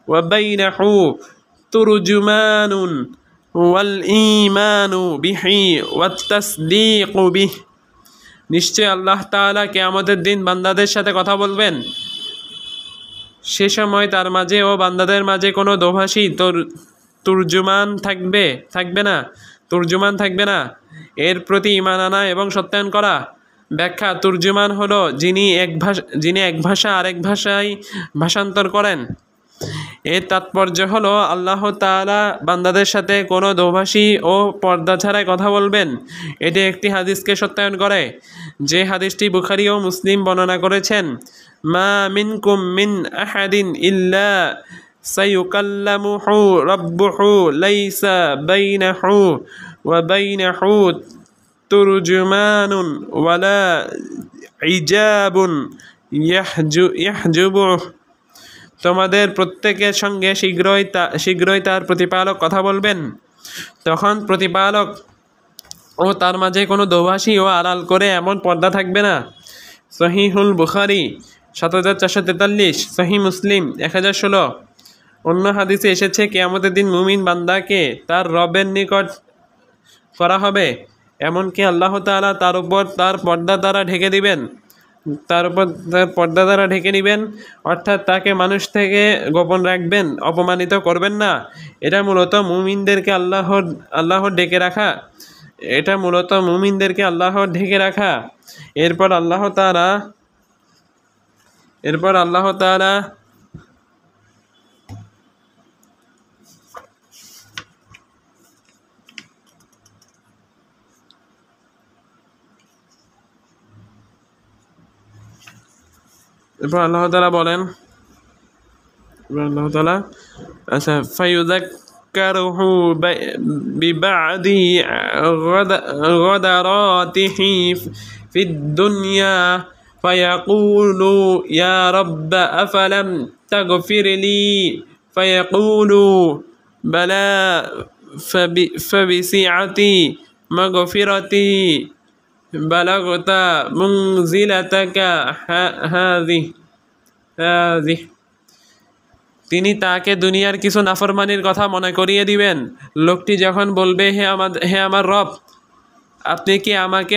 ওয়া বাইনাহু তুরজুমানুন ওয়াল ঈমানু বিহি ওয়াত তাসদীকু বিহি। নিশ্চয় আল্লাহ তাআলা কিয়ামতের দিন বান্দাদের সাথে কথা বলবেন। সে সময় তার মাঝে ও বান্দাদের মাঝে কোনো দোভাষী তুর্জুমান থাকবে না। এর প্রতি ঈমান আনা এবং সত্যায়ন করা। ব্যাখ্যা: তুর্জুমান হলো যিনি এক ভাষা আরেক ভাষায় ভাষান্তর করেন। এর তাৎপর্য হলো আল্লাহ তাআলা বান্দাদের সাথে কোনো দোভাষী ও পর্দা ছাড়াই কথা বলবেন। এটি একটি হাদিসকে সত্যায়ন করে, যে হাদিসটি বুখারী ও মুসলিম বর্ণনা করেছেন। মা মিনকুম মিন আহাদিন ইল্লা সায়ুকাল্লামুহু রাব্বুহু লাইসা বাইনাহু ওয়া বাইনাহু তুরজুমানুন ওয়ালা ইজাবুন ইয়াহজুবুহু। তোমাদের প্রত্যেকের সঙ্গে শীঘ্রই তার প্রতিপালক কথা বলবেন। তখন প্রতিপালক ও তার মাঝে কোনো দোভাষী ও আড়াল করে এমন পর্দা থাকবে না। সহিহুল বুখারী ৭৪৪৪, সহিহ মুসলিম ১০১৬। অন্য হাদিসে এসেছে, কিয়ামতের দিন মুমিন বান্দাকে তার রবের নিকট করা হবে, এমনকি আল্লাহ তাআলা তার উপর তার পর্দা দ্বারা ঢেকে দিবেন, অর্থাৎ তাকে মানুষ থেকে গোপন রাখবেন, অপমানিত করবেন না। এটা মূলত মুমিনদেরকে আল্লাহর ঢেকে রাখা। এরপর আল্লাহ তাআলা বলেন, আচ্ছা, ফায়ুযাক্কারুহু বিবাদি গাদারাতিহি ফিদ দুনিয়া ফায়াকুলু ইয়া রাব্ব আফালাম তাগফিরলি ফায়াকুলু বালা ফাবিসিআতি মাগফিরাতি বালাগতা মুনজিলাতাকা হাযিহি। তিনি তাকে দুনিয়ার কিছু নাফরমানির কথা মনে করিয়ে দিবেন। লোকটি যখন বলবে, হে আমার রব, আপনি কি আমাকে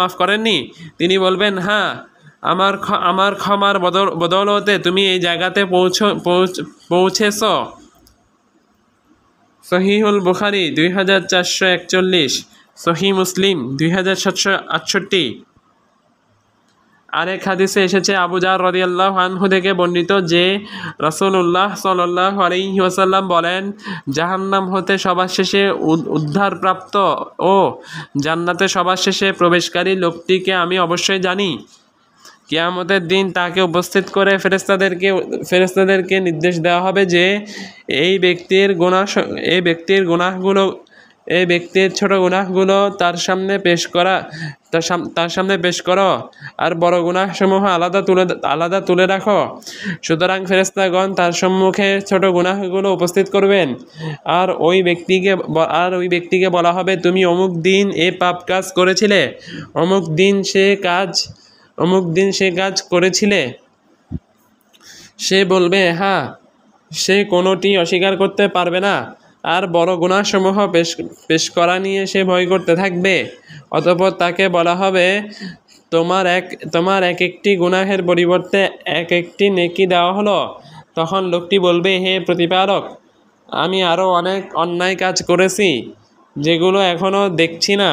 মাফ করেননি? তিনি বলবেন, হ্যাঁ, আমার ক্ষমার বদৌলতে তুমি এই জায়গাতে পৌঁছেছ। সহিহুল বুখারী ২৪৪১, সহিহ মুসলিম ২৭৬৮। আরেক হাদিসে এসেছে, আবু যার রাদিয়াল্লাহু আনহু থেকে বর্ণিত যে রাসূলুল্লাহ সাল্লাল্লাহু আলাইহি ওয়াসাল্লাম বলেন, জাহান্নাম হতে সবার শেষে উদ্ধারপ্রাপ্ত ও জান্নাতে সবার শেষে প্রবেশকারী লোকটিকে আমি অবশ্যই জানি। কিয়ামতের দিন তাকে উপস্থিত করে ফেরেশতাদেরকে নির্দেশ দেওয়া হবে যে এই ব্যক্তির ছোট গুনাহগুলো তার সামনে পেশ করো আর বড় গুনাহসমূহ আলাদা তুলে রাখো। সুতরাং ফেরেশতাগণ তার সম্মুখে ছোট গুনাহগুলো উপস্থিত করবেন আর ওই ব্যক্তিকে বলা হবে, তুমি অমুক দিন এ পাপ কাজ করেছিলে, অমুক দিন সে কাজ করেছিলে। সে বলবে, হ্যাঁ, সে কোনোটি অস্বীকার করতে পারবে না আর বড় গুনাহসমূহ পেশ করা নিয়ে সে ভয় করতে থাকবে। অতঃপর তাকে বলা হবে, তোমার এক একটি গুনাহের পরিবর্তে এক একটি নেকি দেওয়া হলো। তখন লোকটি বলবে, হে প্রতিপালক, আমি আরও অনেক অন্যায় কাজ করেছি যেগুলো এখনও দেখছি না,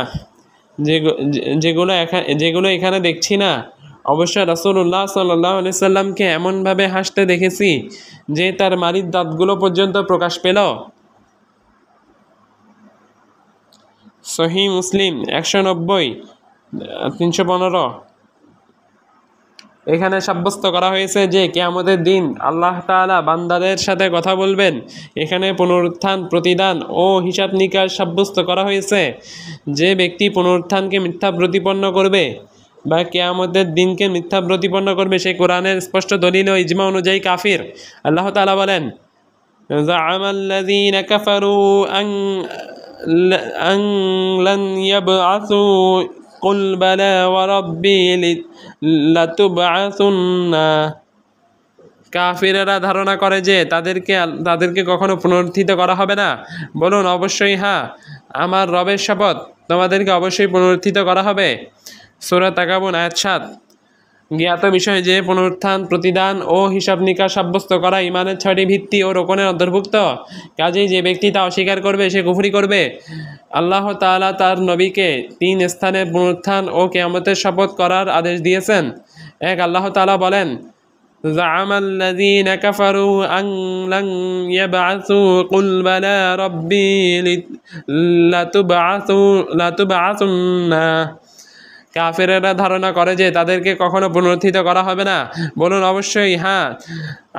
যেগুলো এখানে দেখছি না। অবশ্যই রাসূলুল্লাহ সাল্লাল্লাহু আলাইহি সাল্লামকে এমনভাবে হাসতে দেখেছি যে তার মাড়ির দাঁতগুলো পর্যন্ত প্রকাশ পেল। সহিহ মুসলিম 190 315। এখানে সাব্যস্ত করা হয়েছে যে কিয়ামতের দিন আল্লাহ তাআলা বান্দাদের সাথে কথা বলবেন। এখানে পুনরুত্থান, প্রতিদান ও হিসাব নিকাশ সাব্যস্ত করা হয়েছে। যে ব্যক্তি পুনরুত্থানকে মিথ্যা প্রতিপন্ন করবে বা কিয়ামতের দিনকে মিথ্যা প্রতিপন্ন করবে সে কোরআনের স্পষ্ট দলিল ও ইজমা অনুযায়ী কাফির। আল্লাহ তাআলা বলেন, যা'আমাল্লাযীনা কাফারু আন লান ইয়াবআসু কুল বালা ওয়া রাব্বি লাতুবআসুন্না। কাফিরেরা ধারণা করে যে তাদেরকে কখনো পুনরুত্থিত করা হবে না। বলুন, অবশ্যই হ্যাঁ, আমার রবের শপথ তোমাদেরকে অবশ্যই পুনরুত্থিত করা হবে। সূরা তাগাবুন আয়াত 7। জ্ঞাত বিষয় যে পুনরুত্থান, প্রতিদান ও হিসাব নিকাশ সাব্যস্ত করা ইমানের 6টি ভিত্তি ও রোকনের অন্তর্ভুক্ত। কাজেই যে ব্যক্তি তা অস্বীকার করবে সে কুফরি করবে। আল্লাহ তাআলা তার নবীকে 3 স্থানে পুনরুত্থান ও কিয়ামতের শপথ করার আদেশ দিয়েছেন। এক, আল্লাহ তাআলা বলেন, যা'আমাল্লাযীনা কাফারু আন লান ইয়াবআসু কুল বালা রাব্বি লাতুবআসুন্না। কাফেরেরা ধারণা করে যে তাদেরকে কখনো পুনরুত্থিত করা হবে না। বলুন, অবশ্যই হ্যাঁ,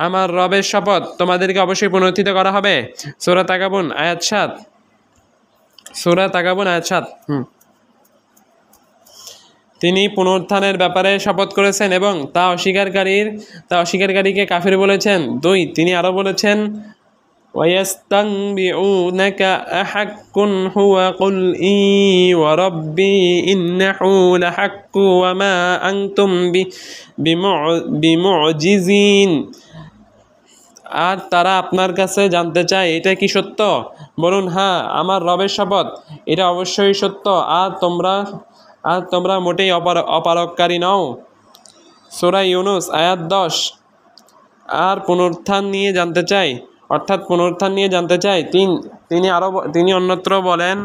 আমার রবের শপথ তোমাদেরকে অবশ্যই পুনরুত্থিত করা হবে। সূরা তাগাবুন আয়াত 7। সূরা তাগাবুন আয়াত 7। তিনি পুনরুত্থানের ব্যাপারে শপথ করেছেন এবং তা অস্বীকারীকে কাফির বলেছেন। 2, তিনি আরও বলেছেন, ওয়ায়াস্তানবিউনাকা আহাক্কুন হুয়া কুল ই ওয়া রাব্বি ইন্নাহু লাহাক্কু ওয়া মা আনতুম বিমুজিজিন। আর তারা আপনার কাছে জানতে চায় এটা কি সত্য? বলুন, হ্যাঁ, আমার রবের শপথ এটা অবশ্যই সত্য, আর তোমরা মোটেই অপারগকারী নও। সূরা ইউনূস আয়াত 10। আর পুনরুত্থান নিয়ে জানতে চাই, অর্থাৎ পুনরুত্থান নিয়ে জানতে চাই, তিনি অন্যত্র বলেন,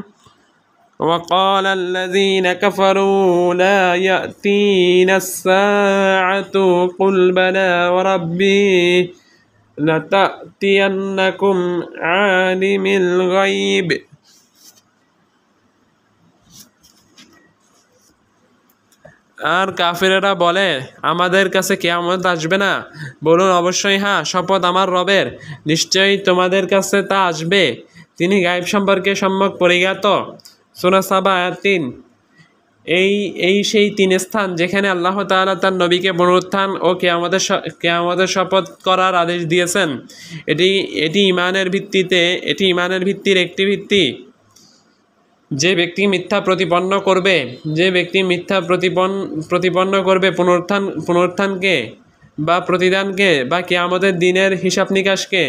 وقال الذين كفروا لا يأتينا الساعة قل بلى وربي لتأتينكم عالم الغيب। আর কাফিরেরা বলে আমাদের কাছে কিয়ামত আসবে না। বলুন, অবশ্যই হ্যাঁ, শপথ আমার রবের, নিশ্চয়ই তোমাদের কাছে তা আসবে। তিনি গায়েব সম্পর্কে সম্যক পরিজ্ঞাত। সূরা সাবা আয়াত 3। এই সেই 3 স্থান যেখানে আল্লাহ তাআলা তার নবীকে পুনরুত্থান ও কিয়ামতের শপথ করার আদেশ দিয়েছেন। এটি ইমানের ভিত্তির একটি ভিত্তি। যে ব্যক্তি মিথ্যা প্রতিপন্ন করবে পুনরুত্থানকে বা প্রতিদানকে বা কিয়ামতের দিনের হিসাব নিকাশকে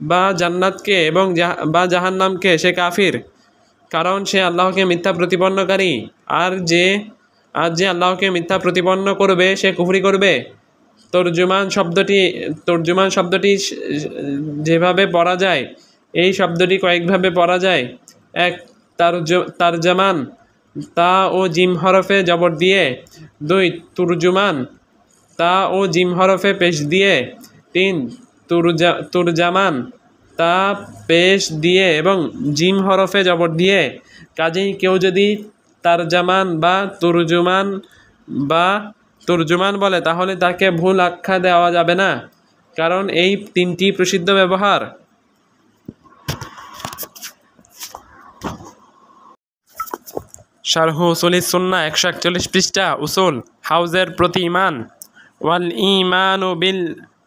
বা জান্নাতকে এবং জাহান্নামকে, সে কাফির, কারণ সে আল্লাহকে মিথ্যা প্রতিপন্নকারী। আর যে আল্লাহকে মিথ্যা প্রতিপন্ন করবে সে কুফরি করবে। তর্জুমান শব্দটি যেভাবে পড়া যায়, এই শব্দটি কয়েকভাবে পড়া যায়। 1, তারজামান, তা ও জিম হরফে জবর দিয়ে। 2, তুরজুমান, তা ও জিম হরফে পেশ দিয়ে। 3, তুরজামান, তা পেশ দিয়ে এবং জিম হরফে জবর দিয়ে। কাজেই কেউ যদি তারজামান বা তুরজুমান বলে তাহলে তাকে ভুল আখ্যা দেওয়া যাবে না, কারণ এই 3টি প্রসিদ্ধ ব্যবহার। শারহ উসুলিস সুন্নাহ 141 পৃষ্ঠা। উসুল হাউজের প্রতি ঈমান। ওয়াল ঈমানু বিল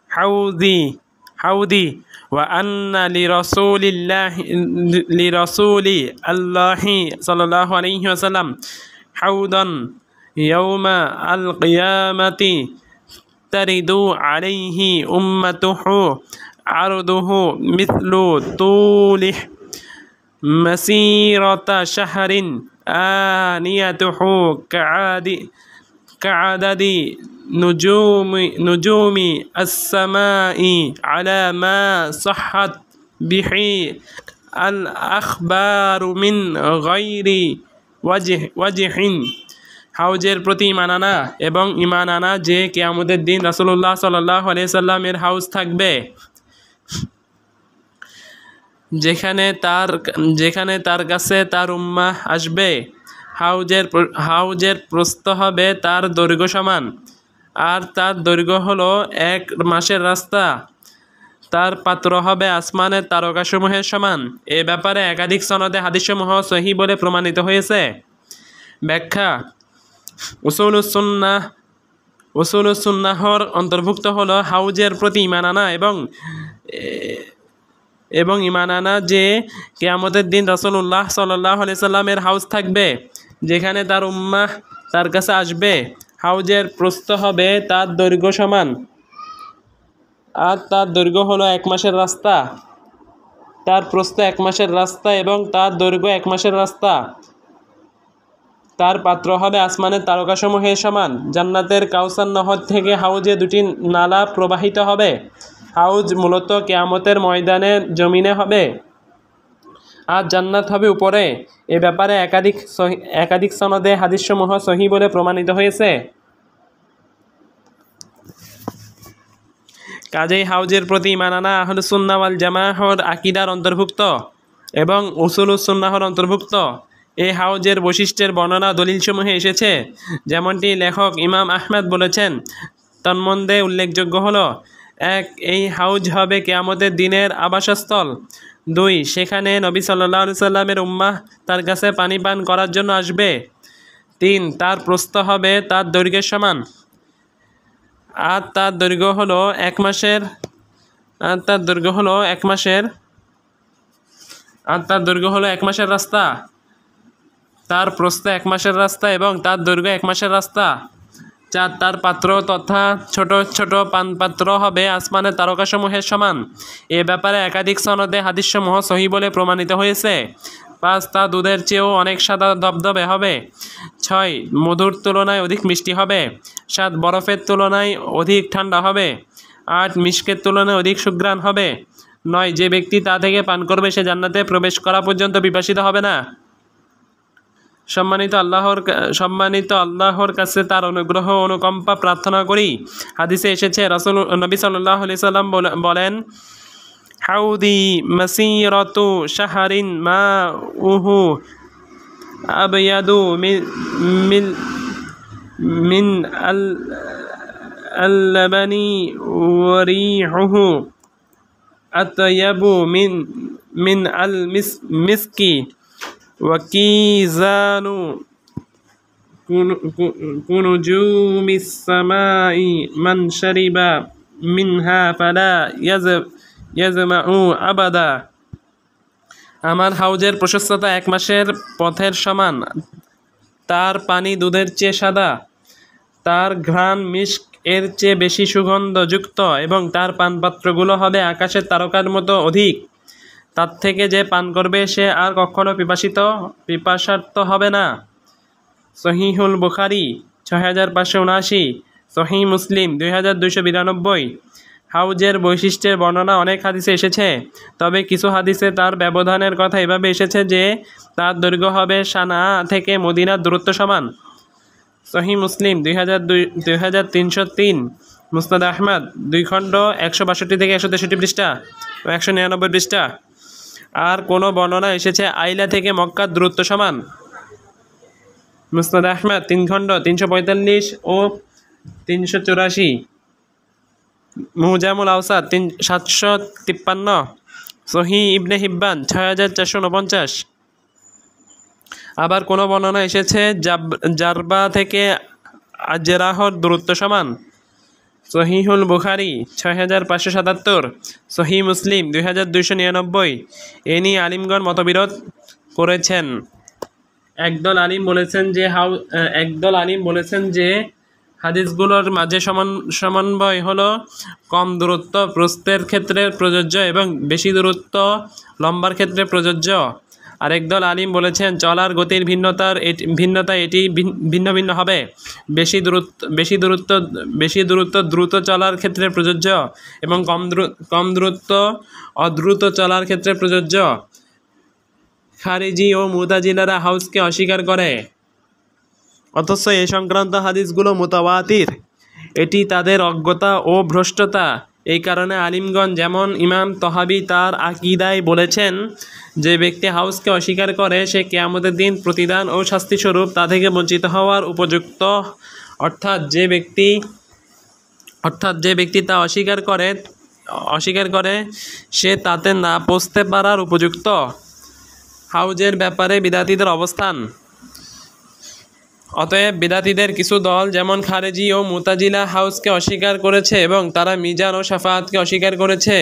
হাউদি ওয়া আন্না লিরাসূলি আল্লাহি সাল্লাল্লাহু আলাইহি ওয়াসাল্লাম হাউদান ইয়াউমা আল কিয়ামাতি তারিদু আলাইহি উম্মাতুহু আরদুহু মিথলু তুলিহ মাসীরাতা Shahrin আনিয়াতুহু কাআদাদি নুজুমি as-samaa'i ala ma sahhat bihi al-akhbaru min ghairi wajhin হাউজের প্রতি ঈমান আনা এবং ঈমান আনা যে কিয়ামতের দিন রাসূলুল্লাহ সাল্লাল্লাহু আলাইহি সাল্লামের হাউজ থাকবে, যেখানে তার কাছে তার উম্মাহ আসবে। হাউজের প্রস্থ হবে তার দৈর্ঘ্য সমান, আর তার দৈর্ঘ্য হলো 1 মাসের রাস্তা। তার পাত্র হবে আসমানের তারকাসমূহের সমান। এ ব্যাপারে একাধিক সনদে হাদিসসমূহ সহিহ বলে প্রমাণিত হয়েছে। ব্যাখ্যা: উসুলুস সুন্নাহর অন্তর্ভুক্ত হলো হাউজের প্রতি ঈমান আনা এবং ঈমান আনা যে কিয়ামতের দিন রাসূলুল্লাহ সাল্লাল্লাহু আলাইহি সাল্লামের হাউজ থাকবে, যেখানে তার উম্মাহ তার কাছে আসবে। হাউজের প্রস্থ হবে তার দৈর্ঘ্য সমান, আর তার দৈর্ঘ্য হলো 1 মাসের রাস্তা। তার প্রস্থ 1 মাসের রাস্তা এবং তার দৈর্ঘ্য 1 মাসের রাস্তা। তার পাত্র হবে আসমানের তারকাসমূহের সমান। জান্নাতের কাউসার নহর থেকে হাউজে 2টি নালা প্রবাহিত হবে। হাউজ মূলত কিয়ামতের ময়দানে জমিনে হবে, আর জান্নাত হবে উপরে। এ ব্যাপারে একাধিক সনদে হাদিসসমূহ সহিহ বলে প্রমাণিত হয়েছে। কাজেই হাউজের প্রতি ঈমান আনা আহলুস সুন্নাহ ওয়াল জামাআহর আকীদার অন্তর্ভুক্ত এবং উসুলুস সুন্নাহর অন্তর্ভুক্ত। এই হাউজের বৈশিষ্ট্যের বর্ণনা দলিলসমূহে এসেছে, যেমনটি লেখক ইমাম আহমদ বলেছেন। তন্মধ্যে উল্লেখযোগ্য হলো: 1. এই হাউজ হবে কিয়ামতের দিনের আবাসস্থল। 2. সেখানে নবী সাল্লাল্লাহু আলাইহি সাল্লামের উম্মাহ তার কাছে পানি পান করার জন্য আসবে। 3. তার প্রস্থ হবে তার দৈর্ঘ্যের সমান, আর তার দৈর্ঘ্য হলো 1 মাসের রাস্তা। তার প্রস্থ 1 মাসের রাস্তা এবং তার দৈর্ঘ্য 1 মাসের রাস্তা। 4. তার পাত্র তথা ছোট ছোট পানপাত্র হবে আসমানের তারকাসমূহের সমান। এ ব্যাপারে একাধিক সনদে হাদিসসমূহ সহিহ বলে প্রমাণিত হয়েছে। 5. তা দুধের চেয়েও অনেক সাদা ধবধবে হবে। 6. মধুর তুলনায় অধিক মিষ্টি হবে। 7. বরফের তুলনায় অধিক ঠান্ডা হবে। 8. মিশকের তুলনায় অধিক সুঘ্রাণ হবে। 9. যে ব্যক্তি তা থেকে পান করবে সে জান্নাতে প্রবেশ করা পর্যন্ত পিপাসিত হবে না। সম্মানিত আল্লাহর কাছে তার অনুগ্রহ অনুকম্পা প্রার্থনা করি। হাদিসে এসেছে, নবী সাল্লাল্লাহু আলাইহি সাল্লাম বলেন, হাউদি মাসিরাতু শাহরিন মাউহু আবয়াদু মিন আল-লাবানি ওয়া রিহুহু আতয়াবু মিন আল-মিসকি ওয়া কিজানু কুনুজুমিস সামাই মান শারিবা মিনহা ফালা ইয়াজমাউ আবাদা। আমার হাউজের প্রশস্ততা 1 মাসের পথের সমান। তার পানি দুধের চেয়ে সাদা। তার ঘ্রাণ মিশক এর চেয়ে বেশি সুগন্ধযুক্ত এবং তার পানপাত্রগুলো হবে আকাশের তারকার মতো অধিক। তার থেকে যে পান করবে সে আর কখনো পিপাসার্ত হবে না। সহিহুল বুখারী 6579, সহিহ মুসলিম 2292। হাউজের বৈশিষ্ট্যের বর্ণনা অনেক হাদিসে এসেছে, তবে কিছু হাদিসে তার ব্যবধানের কথা এভাবে এসেছে যে তার দৈর্ঘ্য হবে সানা থেকে মদিনার দূরত্ব সমান। সহিহ মুসলিম 2303, মুসনাদ আহমদ 2 খণ্ড 162 থেকে 163 পৃষ্ঠা ও 199 পৃষ্ঠা। আর কোনো বর্ণনা এসেছে আইলা থেকে মক্কার দূরত্ব সমান। মুসনাদ আহমদ 3 খণ্ড 345 ও 384, মুজামুল আওসাত 753, সহিহ ইবনে হিব্বান 6449। আবার কোনো বর্ণনা এসেছে জারবা থেকে আজরাহর দূরত্ব সমান। সহিহুল বুখারী 6577, সহিহ মুসলিম 2299। এ নিয়ে আলিমগণ মতবিরোধ করেছেন। একদল আলিম বলেছেন যে হাদিসগুলোর মাঝে সমন্বয় হলো কম দূরত্ব প্রস্থের ক্ষেত্রে প্রযোজ্য এবং বেশি দূরত্ব লম্বার ক্ষেত্রে প্রযোজ্য। আরেকদল আলিম বলেছেন চলার গতির ভিন্নতা এটি ভিন্ন ভিন্ন হবে। বেশি দূরত্ব দ্রুত চলার ক্ষেত্রে প্রযোজ্য এবং কম দূরত্ব অদ্রুত চলার ক্ষেত্রে প্রযোজ্য। খারিজি ও মুতাজিলারা হাউজকে অস্বীকার করে। অথচ এ সংক্রান্ত হাদিসগুলো মুতাওয়াতির। এটি তাদের অজ্ঞতা ও ভ্রষ্টতা। এই কারণে আলিমগণ, যেমন ইমাম তহাবি তার আকিদায় বলেছেন, যে ব্যক্তি হাউজকে অস্বীকার করে সে কিয়ামতের দিন প্রতিদান ও শাস্তিস্বরূপ তা থেকে বঞ্চিত হওয়ার উপযুক্ত। অর্থাৎ যে ব্যক্তি তা অস্বীকার করে সে তাতে না পৌঁছতে পারার উপযুক্ত। হাউজের ব্যাপারে বিদাতীদের অবস্থান। অতএব বিদাতীদের কিছু দল যেমন খারেজি ও মুতাজিলা হাউজকে অস্বীকার করেছে এবং তারা মিজান ও শাফাআতকে অস্বীকার করেছে।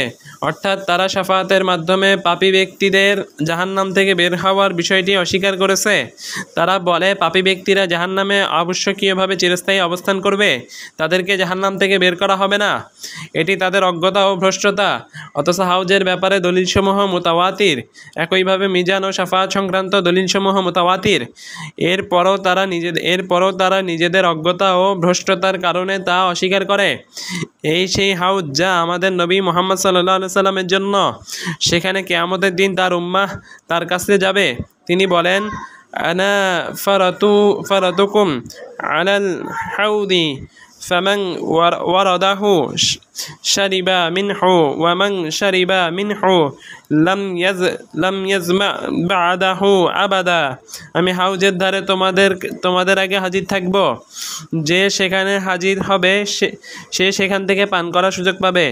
অর্থাৎ তারা শাফাআতের মাধ্যমে পাপী ব্যক্তিদের জাহান্নাম থেকে বের হওয়ার বিষয়টি অস্বীকার করেছে। তারা বলে পাপী ব্যক্তিরা জাহান্নামে আবশ্যকীয়ভাবে চিরস্থায়ী অবস্থান করবে, তাদেরকে জাহান্নাম থেকে বের করা হবে না। এটি তাদের অজ্ঞতা ও ভ্রষ্টতা। অথচ হাউজের ব্যাপারে দলিলসমূহ মুতাওয়াতির। একইভাবে মিজান ও শাফাআত সংক্রান্ত দলিলসমূহ মুতাওয়াতির। এরপরও তারা নিজেদের অজ্ঞতা ও ভ্রষ্টতার কারণে তা অস্বীকার করে। এই সেই হাউজ যা আমাদের নবী মুহাম্মদ সাল্লাল্লাহু আলাইহি সাল্লামের জন্য। সেখানে কিয়ামতের দিন তার উম্মাহ তার কাছে যাবে। তিনি বলেন, আনা ফারাতুকুম আলাল হাউদি ফামান ওয়ারাদাহু শারিবা মিনহু ওয়ামান শারিবা মিনহু লাম ইয়াজমা বা'দাহু আবাদা। আমি হাউজের ধারে তোমাদের আগে হাজির থাকব। যে সেখানে হাজির হবে সে সেখান থেকে পান করার সুযোগ পাবে,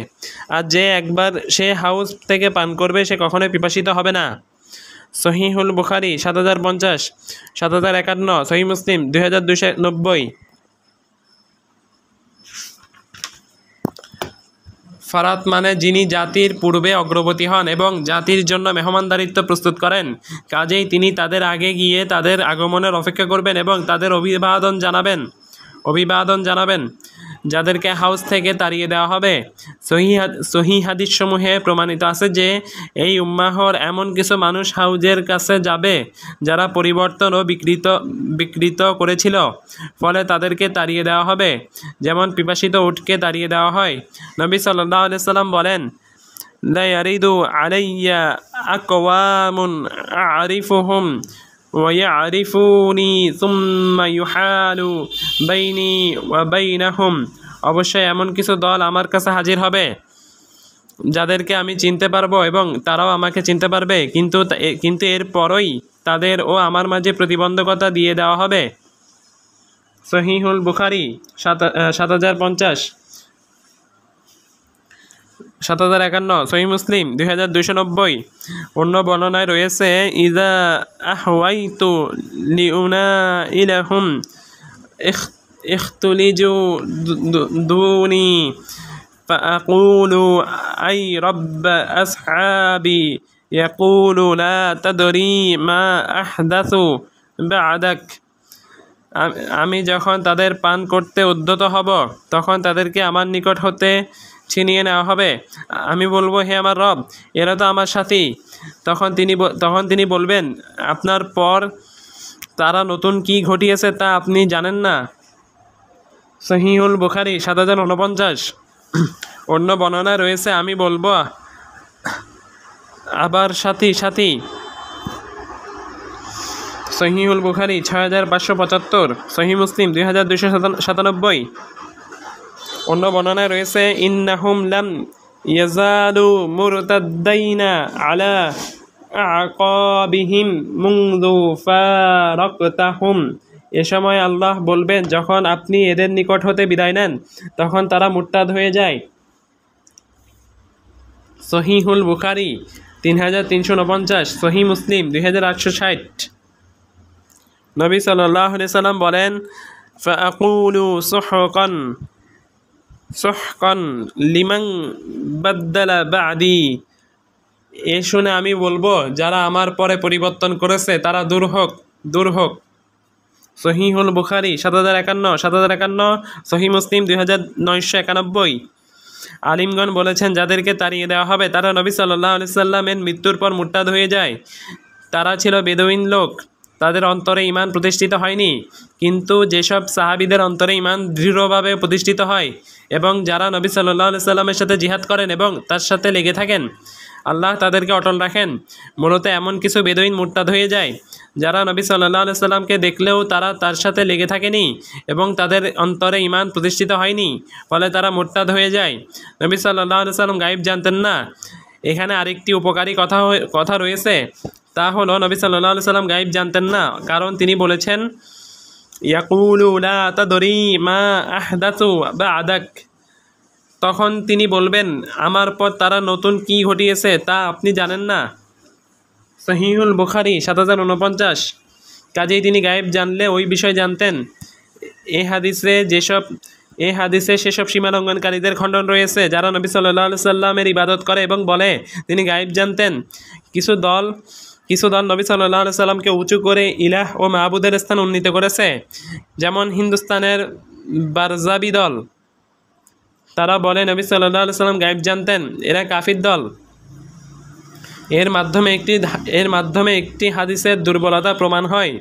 আর যে একবার সে হাউজ থেকে পান করবে সে কখনোই পিপাসিত হবে না। সহিহুল বুখারী ৭০৫০, ৭০৫১, সহিহ মুসলিম ২২৯০। ফারাত মানে যিনি জাতির পূর্বে অগ্রবর্তী হন এবং জাতির জন্য মেহমানদারিত্ব প্রস্তুত করেন। কাজেই তিনি তাদের আগে গিয়ে তাদের আগমনের অপেক্ষা করবেন এবং তাদের অভিবাদন জানাবেন, যাদেরকে হাউস থেকে তাড়িয়ে দেওয়া হবে। সহিহ হাদিসসমূহে প্রমাণিত আছে যে এই উম্মাহর এমন কিছু মানুষ হাউজের কাছে যাবে যারা পরিবর্তন ও বিকৃত করেছিল, ফলে তাদেরকে তাড়িয়ে দেওয়া হবে, যেমন পিপাসিত উটকে তাড়িয়ে দেওয়া হয়। নবী সাল্লাল্লাহু আলাইহি সাল্লাম বলেন, লা ইয়ারিদু আলাইয়া আকওয়ামুন আ'রিফুহুম ওয়া ইয়ারিফুনি সুম্মা ইউহালু বাইনি ওয়া বাইনাহুম। অবশ্যই এমন কিছু দল আমার কাছে হাজির হবে যাদেরকে আমি চিনতে পারবো এবং তারাও আমাকে চিনতে পারবে, কিন্তু এর পরই তাদের ও আমার মাঝে প্রতিবন্ধকতা দিয়ে দেওয়া হবে। সহিহুল বুখারী ৭০৫০, ৭০৫১, সহিহ মুসলিম ২২৯০। অন্য বর্ণনায় রয়েছে, ইযা আহওয়াইতু লিউনাইলাহুম ইখতুলিজু দুনি ফাআকুলু আই রব্ব আসহাবি ইয়াকুলু লা তাদরি মা আহদাসু বা'দাক। আমি যখন তাদের পান করতে উদ্যত হব তখন তাদেরকে আমার নিকট হতে ছিনিয়ে নেওয়া হবে। আমি বলবো, হে আমার রব, এরা তো আমার সাথী। তখন তিনি বলবেন, আপনার পর তারা নতুন কি ঘটিয়েছে তা আপনি জানেন না। সহিহুল বুখারী ৭০৪৯। অন্য বর্ণনা রয়েছে, আমি বলবো, আবার সাথী। সহিহুল বুখারী ৬৫৭৫, সহিহ মুসলিম ২২৯৭। অন্য বর্ণনায় রয়েছে, ইন্নাহুম লাম ইয়াজালু মুরতাদ্দাইনা আলা আকাবিহিম মুনযু ফারাকতাহুম। এ সময় আল্লাহ বলবেন, যখন আপনি এদের নিকট হতে বিদায় নেন তখন তারা মুরতাদ হয়ে যায়। সহিহুল বুখারী ৩৩৪৯, সহিহ মুসলিম ২৮৬০। নবী সাল্লাল্লাহু আলাইহি সাল্লাম বলেন, ফাআকুলু সুহকান লিমান বাদদালা বা'দি। এ শুনে আমি বলবো, যারা আমার পরে পরিবর্তন করেছে তারা দূর হোক। সহিহুল বুখারী ৭০৫১, সহিহ মুসলিম ২৯৯১। আলিমগণ বলেছেন, যাদেরকে তাড়িয়ে দেওয়া হবে তারা নবী সাল্লাল্লাহু আলাইহি সাল্লামের মৃত্যুর পর মুরতাদ হয়ে যায়। তারা ছিল বেদুইন লোক, তাদের অন্তরে ঈমান প্রতিষ্ঠিত হয়নি। কিন্তু যেসব সাহাবীদের অন্তরে ঈমান দৃঢ়ভাবে প্রতিষ্ঠিত হয় এবং যারা নবী সাল্লাল্লাহু আলাইহি সাল্লামের সাথে জিহাদ করেন এবং তার সাথে লেগে থাকেন, আল্লাহ তাদেরকে অটল রাখেন। মূলত এমন কিছু বেদুইন মুরতাদ হয়ে যায় যারা নবী সাল্লাল্লাহু আলাইহি সাল্লামকে দেখলেও তারা তার সাথে লেগে থাকেনি এবং তাদের অন্তরে ঈমান প্রতিষ্ঠিত হয়নি, ফলে তারা মুরতাদ হয়ে যায়। নবী সাল্লাল্লাহু আলাইহি সাল্লাম গায়েব জানতেন না। এখানে আরেকটি উপকারী কথা রয়েছে, তা হলো নবী সাল্লাল্লাহু আলাইহি সাল্লাম গায়েব জানতেন না, কারণ তিনি বলেছেন ইয়াকুলু লা তাদরি মা আহদাতু বা'দাক। তখন তিনি বলবেন, আমার পর তারা নতুন কি ঘটিয়েছে তা আপনি জানেন না। সহিহুল বুখারী ৭০৪৯। কাজেই তিনি গায়েব জানলে ওই বিষয় জানতেন। এই হাদিসে সেসব সীমালঙ্ঘনকারীদের খণ্ডন রয়েছে যারা নবী সাল্লাল্লাহু আলাইহি সাল্লামের ইবাদত করে এবং বলে তিনি গায়েব জানতেন। কিছু দল নবী সাল্লাল্লাহু আলাইহি সাল্লামকে উঁচু করে ইলাহ ও মাহবুদের স্থান উন্নীত করেছে, যেমন হিন্দুস্তানের বারজাবি দল। তারা বলে নবী সাল্লাল্লাহু আলাইহি সাল্লাম গায়েব জানতেন। এরা কাফির দল। এর মাধ্যমে একটি হাদিসের দুর্বলতা প্রমাণ হয়।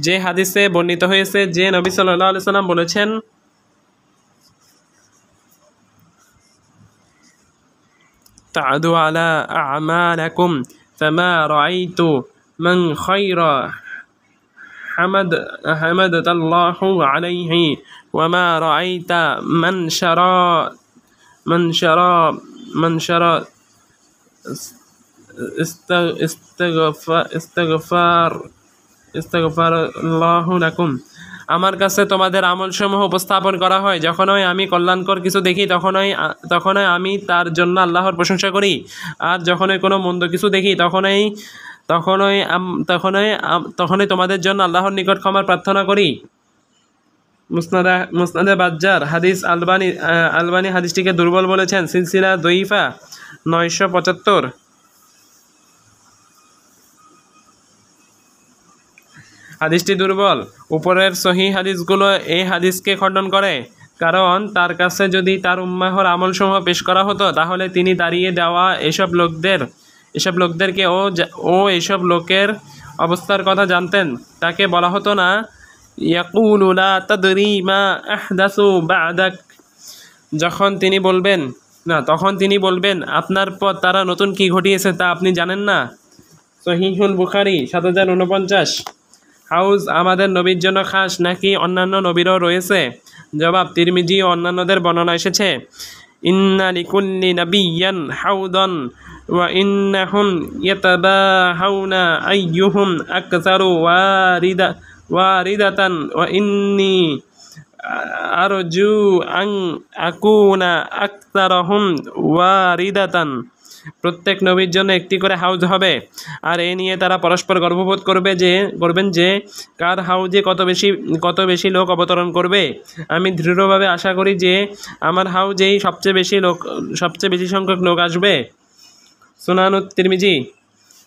যে হাদিসে বর্ণিত হয়েছে যে নবী সাল্লাল্লাহু আলাইহি সাল্লাম বলেছেন, তা'দু আলা আ'মালাকুম ফামা রাআইতু মান খায়রা হামাদাল্লাহু আলাইহি ওয়া মা রাআইতা মান শারা ইস্তাগফারাল্লাহু লাকুম। আমার কাছে তোমাদের আমলসমূহ উপস্থাপন করা হয়, যখনই আমি কল্যাণকর কিছু দেখি তখনই আমি তার জন্য আল্লাহর প্রশংসা করি, আর যখনই কোনো মন্দ কিছু দেখি তখনই তোমাদের জন্য আল্লাহর নিকট ক্ষমা প্রার্থনা করি। মুসনাদে বাজ্জার হাদিস। আলবানি হাদিসটিকে দুর্বল বলেছেন। সিলসিলা দঈফা ৯৭৫। হাদিসটি দুর্বল। উপরের সহিহ হাদিসগুলো এই হাদিসকে খণ্ডন করে, কারণ তার কাছে যদি তার উম্মাহর আমলসমূহ পেশ করা হতো তাহলে তিনি দাঁড়িয়ে দেওয়া এসব লোকদেরকে ও এসব লোকের অবস্থার কথা জানতেন। তাকে বলা হতো না ইয়াকুলু লা তাদরি মা আহদাসু বা'দাক। তখন তিনি বলবেন আপনার পর তারা নতুন কি ঘটিয়েছে তা আপনি জানেন না। সহিহুল বুখারী ৭০৪৯। হাউজ আমাদের নবীর জন্য খাস নাকি অন্যান্য নবীরও রয়েছে? জবাব, তিরমিজি ও অন্যান্যদের বর্ণনা এসেছে, ইন্না লিকুল্লি নাবিয়্যান হাউদান ওয়া ইন্নাহুম ইয়াতাবাহাউনা আইয়ুহুম আকসারু ওয়ারিদাতান ওয়া ইন্নী আরজু আন আকুনা আকসারহুম ওয়ারিদাতান। প্রত্যেক নবীর জন্য একটি করে হাউজ হবে, আর এ নিয়ে তারা পরস্পর গর্ববোধ করবেন যে কার হাউজে কত বেশি লোক অবতরণ করবে। আমি দৃঢ়ভাবে আশা করি যে আমার হাউজেই সবচেয়ে বেশি সংখ্যক লোক আসবে। সুনানুত তিরমিজি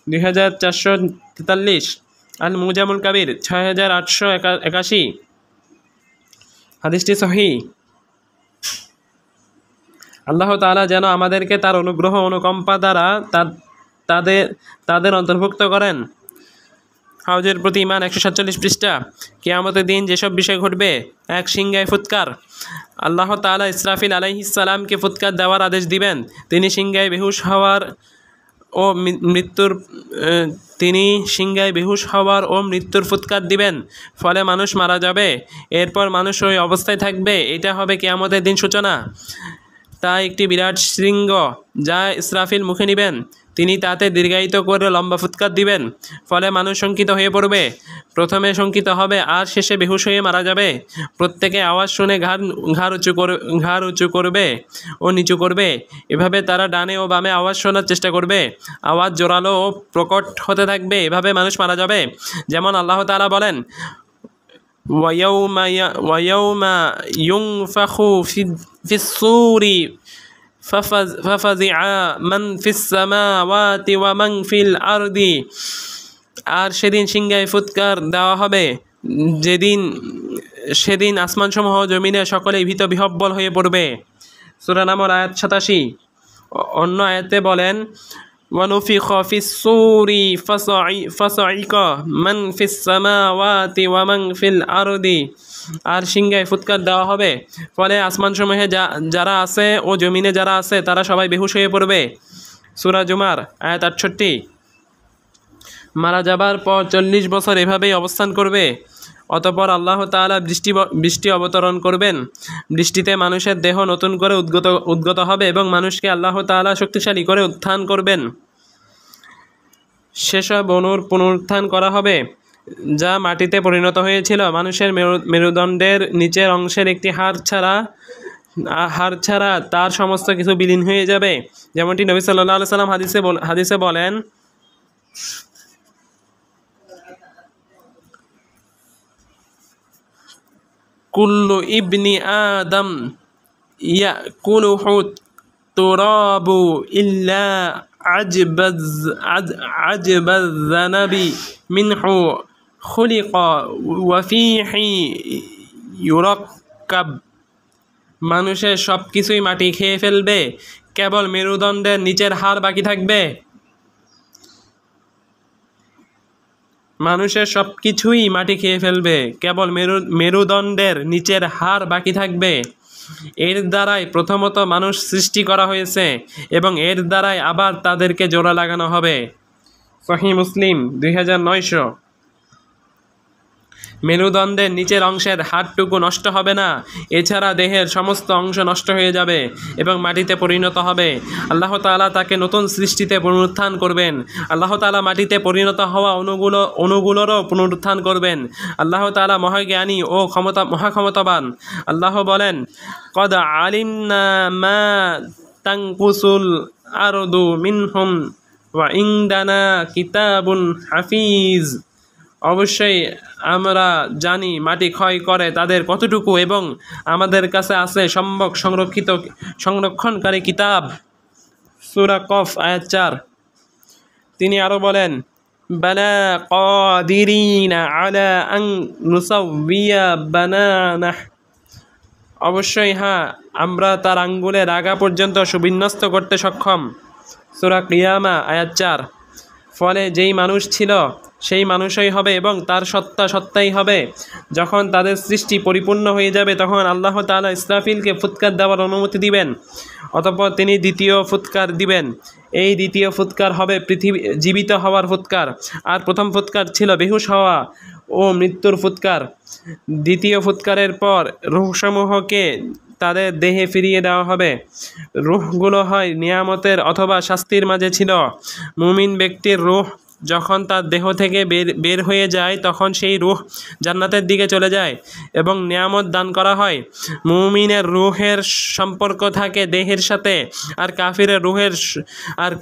২৪৪৩। আল মুজামুল কাবির ৬৮৮১। হাদিসটি সহিহ। আল্লাহ তাআলা যেন আমাদেরকে তার অনুগ্রহ অনুকম্পা দ্বারা তাদের অন্তর্ভুক্ত করেন। হাউজের প্রতি ঈমান ১৪৭ পৃষ্ঠা। কিয়ামতের দিন যেসব বিষয় ঘটবে। ১. সিংহায় ফুৎকার। আল্লাহ তাআলা ইসরাফিল আলাইহিস সালামকে ফুৎকার দেওয়ার আদেশ দিবেন। তিনি সিংহায় বেহুশ হওয়ার ও মৃত্যুর ফুৎকার দিবেন, ফলে মানুষ মারা যাবে। এরপর মানুষ ওই অবস্থায় থাকবে। এটা হবে কিয়ামতের দিন সূচনা। তা একটি বিরাট শৃঙ্গ যা ইসরাফিল মুখে নিবেন। তিনি তাতে দীর্ঘায়িত করে লম্বা ফুৎকার দিবেন, ফলে মানুষ শঙ্কিত হয়ে পড়বে। প্রথমে শঙ্কিত হবে আর শেষে বেহুশ হয়ে মারা যাবে। প্রত্যেকে আওয়াজ শুনে ঘাড় উঁচু করবে ও নিচু করবে। এভাবে তারা ডানে ও বামে আওয়াজ শোনার চেষ্টা করবে। আওয়াজ জোরালো ও প্রকট হতে থাকবে। এভাবে মানুষ মারা যাবে। যেমন আল্লাহ তাআলা বলেন, وَيَوْمَ يُنفَخُ فِي الصُّورِ فَفَزِعَ مَنْ فِي السَّمَاوَاتِ وَمَنْ فِي الْأَرْضِ। আর সেদিন সিংহায় ফুৎকার দেওয়া হবে, সেদিন আসমানসমূহ জমিনে সকলেই ভীত বিহ্বল হয়ে পড়বে। সূরা নামল আয়াত ৮৭। অন্য আয়াতে বলেন, وَنُفِخَ فِي الصُّورِ فَصَعِقَ مَنْ فِي السَّمَاوَاتِ وَمَنْ فِي الْأَرْضِ। আর সিংহায় ফুৎকার দেওয়া হবে, ফলে আসমানসমূহে যারা আছে ও জমিনে যারা আছে তারা সবাই বেহুশ হয়ে পড়বে। সূরা জুমার আয়াত 68। মারা যাবার পর 40 বছর এভাবেই অবস্থান করবে। অতঃপর আল্লাহ তাআলা বৃষ্টি অবতরণ করবেন। বৃষ্টিতে মানুষের দেহ নতুন করে উদ্গত হবে এবং মানুষকে আল্লাহ তাআলা শক্তিশালী করে উত্থান করবেন। সেসব অণুর পুনরুত্থান করা হবে যা মাটিতে পরিণত হয়েছিল। মানুষের মেরুদণ্ডের নিচের অংশের একটি হাড় ছাড়া তার সমস্ত কিছু বিলীন হয়ে যাবে, যেমনটি নবী সাল্লাল্লাহু আলাইহি সাল্লাম হাদিসে বলেন, কুল্লু ইবনি আদম ইয়াকুলুহু তুরাবু ইল্লা আজবাজ জানাবি মিনহু খুলিকা ওয়া ফীহি ইউরাক্কাব। মানুষের সব কিছুই মাটি খেয়ে ফেলবে, কেবল মেরুদণ্ডের নিচের হাড় বাকি থাকবে। মানুষের সব কিছুই মাটি খেয়ে ফেলবে, কেবল মেরুদণ্ডের নিচের হাড় বাকি থাকবে। এর দ্বারাই প্রথমত মানুষ সৃষ্টি করা হয়েছে এবং এর দ্বারাই আবার তাদেরকে জোড়া লাগানো হবে। সহিহ মুসলিম 2900। মেরুদণ্ডের নিচের অংশের হাড়টুকু নষ্ট হবে না, এছাড়া দেহের সমস্ত অংশ নষ্ট হয়ে যাবে এবং মাটিতে পরিণত হবে। আল্লাহ তাআলা তাকে নতুন সৃষ্টিতে পুনরুত্থান করবেন। আল্লাহ তাআলা মাটিতে পরিণত হওয়া অণুগুলোরও পুনরুত্থান করবেন। আল্লাহ তাআলা মহাজ্ঞানী ও মহাক্ষমতাবান। আল্লাহ বলেন, কদ আলিমনা মা তানকুসুল আরদু মিনহুম ওয়া ইনদানা কিতাবুন হাফিজ। অবশ্যই আমরা জানি মাটি ক্ষয় করে তাদের কতটুকু এবং আমাদের কাছে আছে সম্যক সংরক্ষণকারী কিতাব। সূরা কফ আয়াত 4। তিনি আরো বলেন, বালা কাদিরিনা আলা আন নুসাউইয়া বানানাহ। অবশ্যই হ্যাঁ, আমরা তার আঙ্গুলের আগা পর্যন্ত সুবিন্যস্ত করতে সক্ষম। সূরা কিয়ামা আয়াত 4। ফলে যেই মানুষ ছিল সেই মানুষই হবে এবং তার সত্তাই হবে। যখন তাদের সৃষ্টি পরিপূর্ণ হয়ে যাবে তখন আল্লাহ তাআলা ইসরাফিলকে ফুৎকার দেওয়ার অনুমতি দিবেন। অতঃপর তিনি দ্বিতীয় ফুৎকার দিবেন। এই দ্বিতীয় ফুৎকার হবে জীবিত হওয়ার ফুৎকার, আর প্রথম ফুৎকার ছিল বেহুশ হওয়া ও মৃত্যুর ফুৎকার। দ্বিতীয় ফুৎকারের পর রূহসমূহকে তাদের দেহে ফিরিয়ে দেওয়া হবে। রূহগুলো হয় নিয়ামতের অথবা শাস্তির মাঝে ছিল। মুমিন ব্যক্তির রূহ যখন তার দেহ থেকে বের হয়ে যায় তখন সেই রূহ জান্নাতের দিকে চলে যায় এবং নিয়ামত দান করা হয়। মুমিনের রূহের সম্পর্ক থাকে দেহের সাথে, আর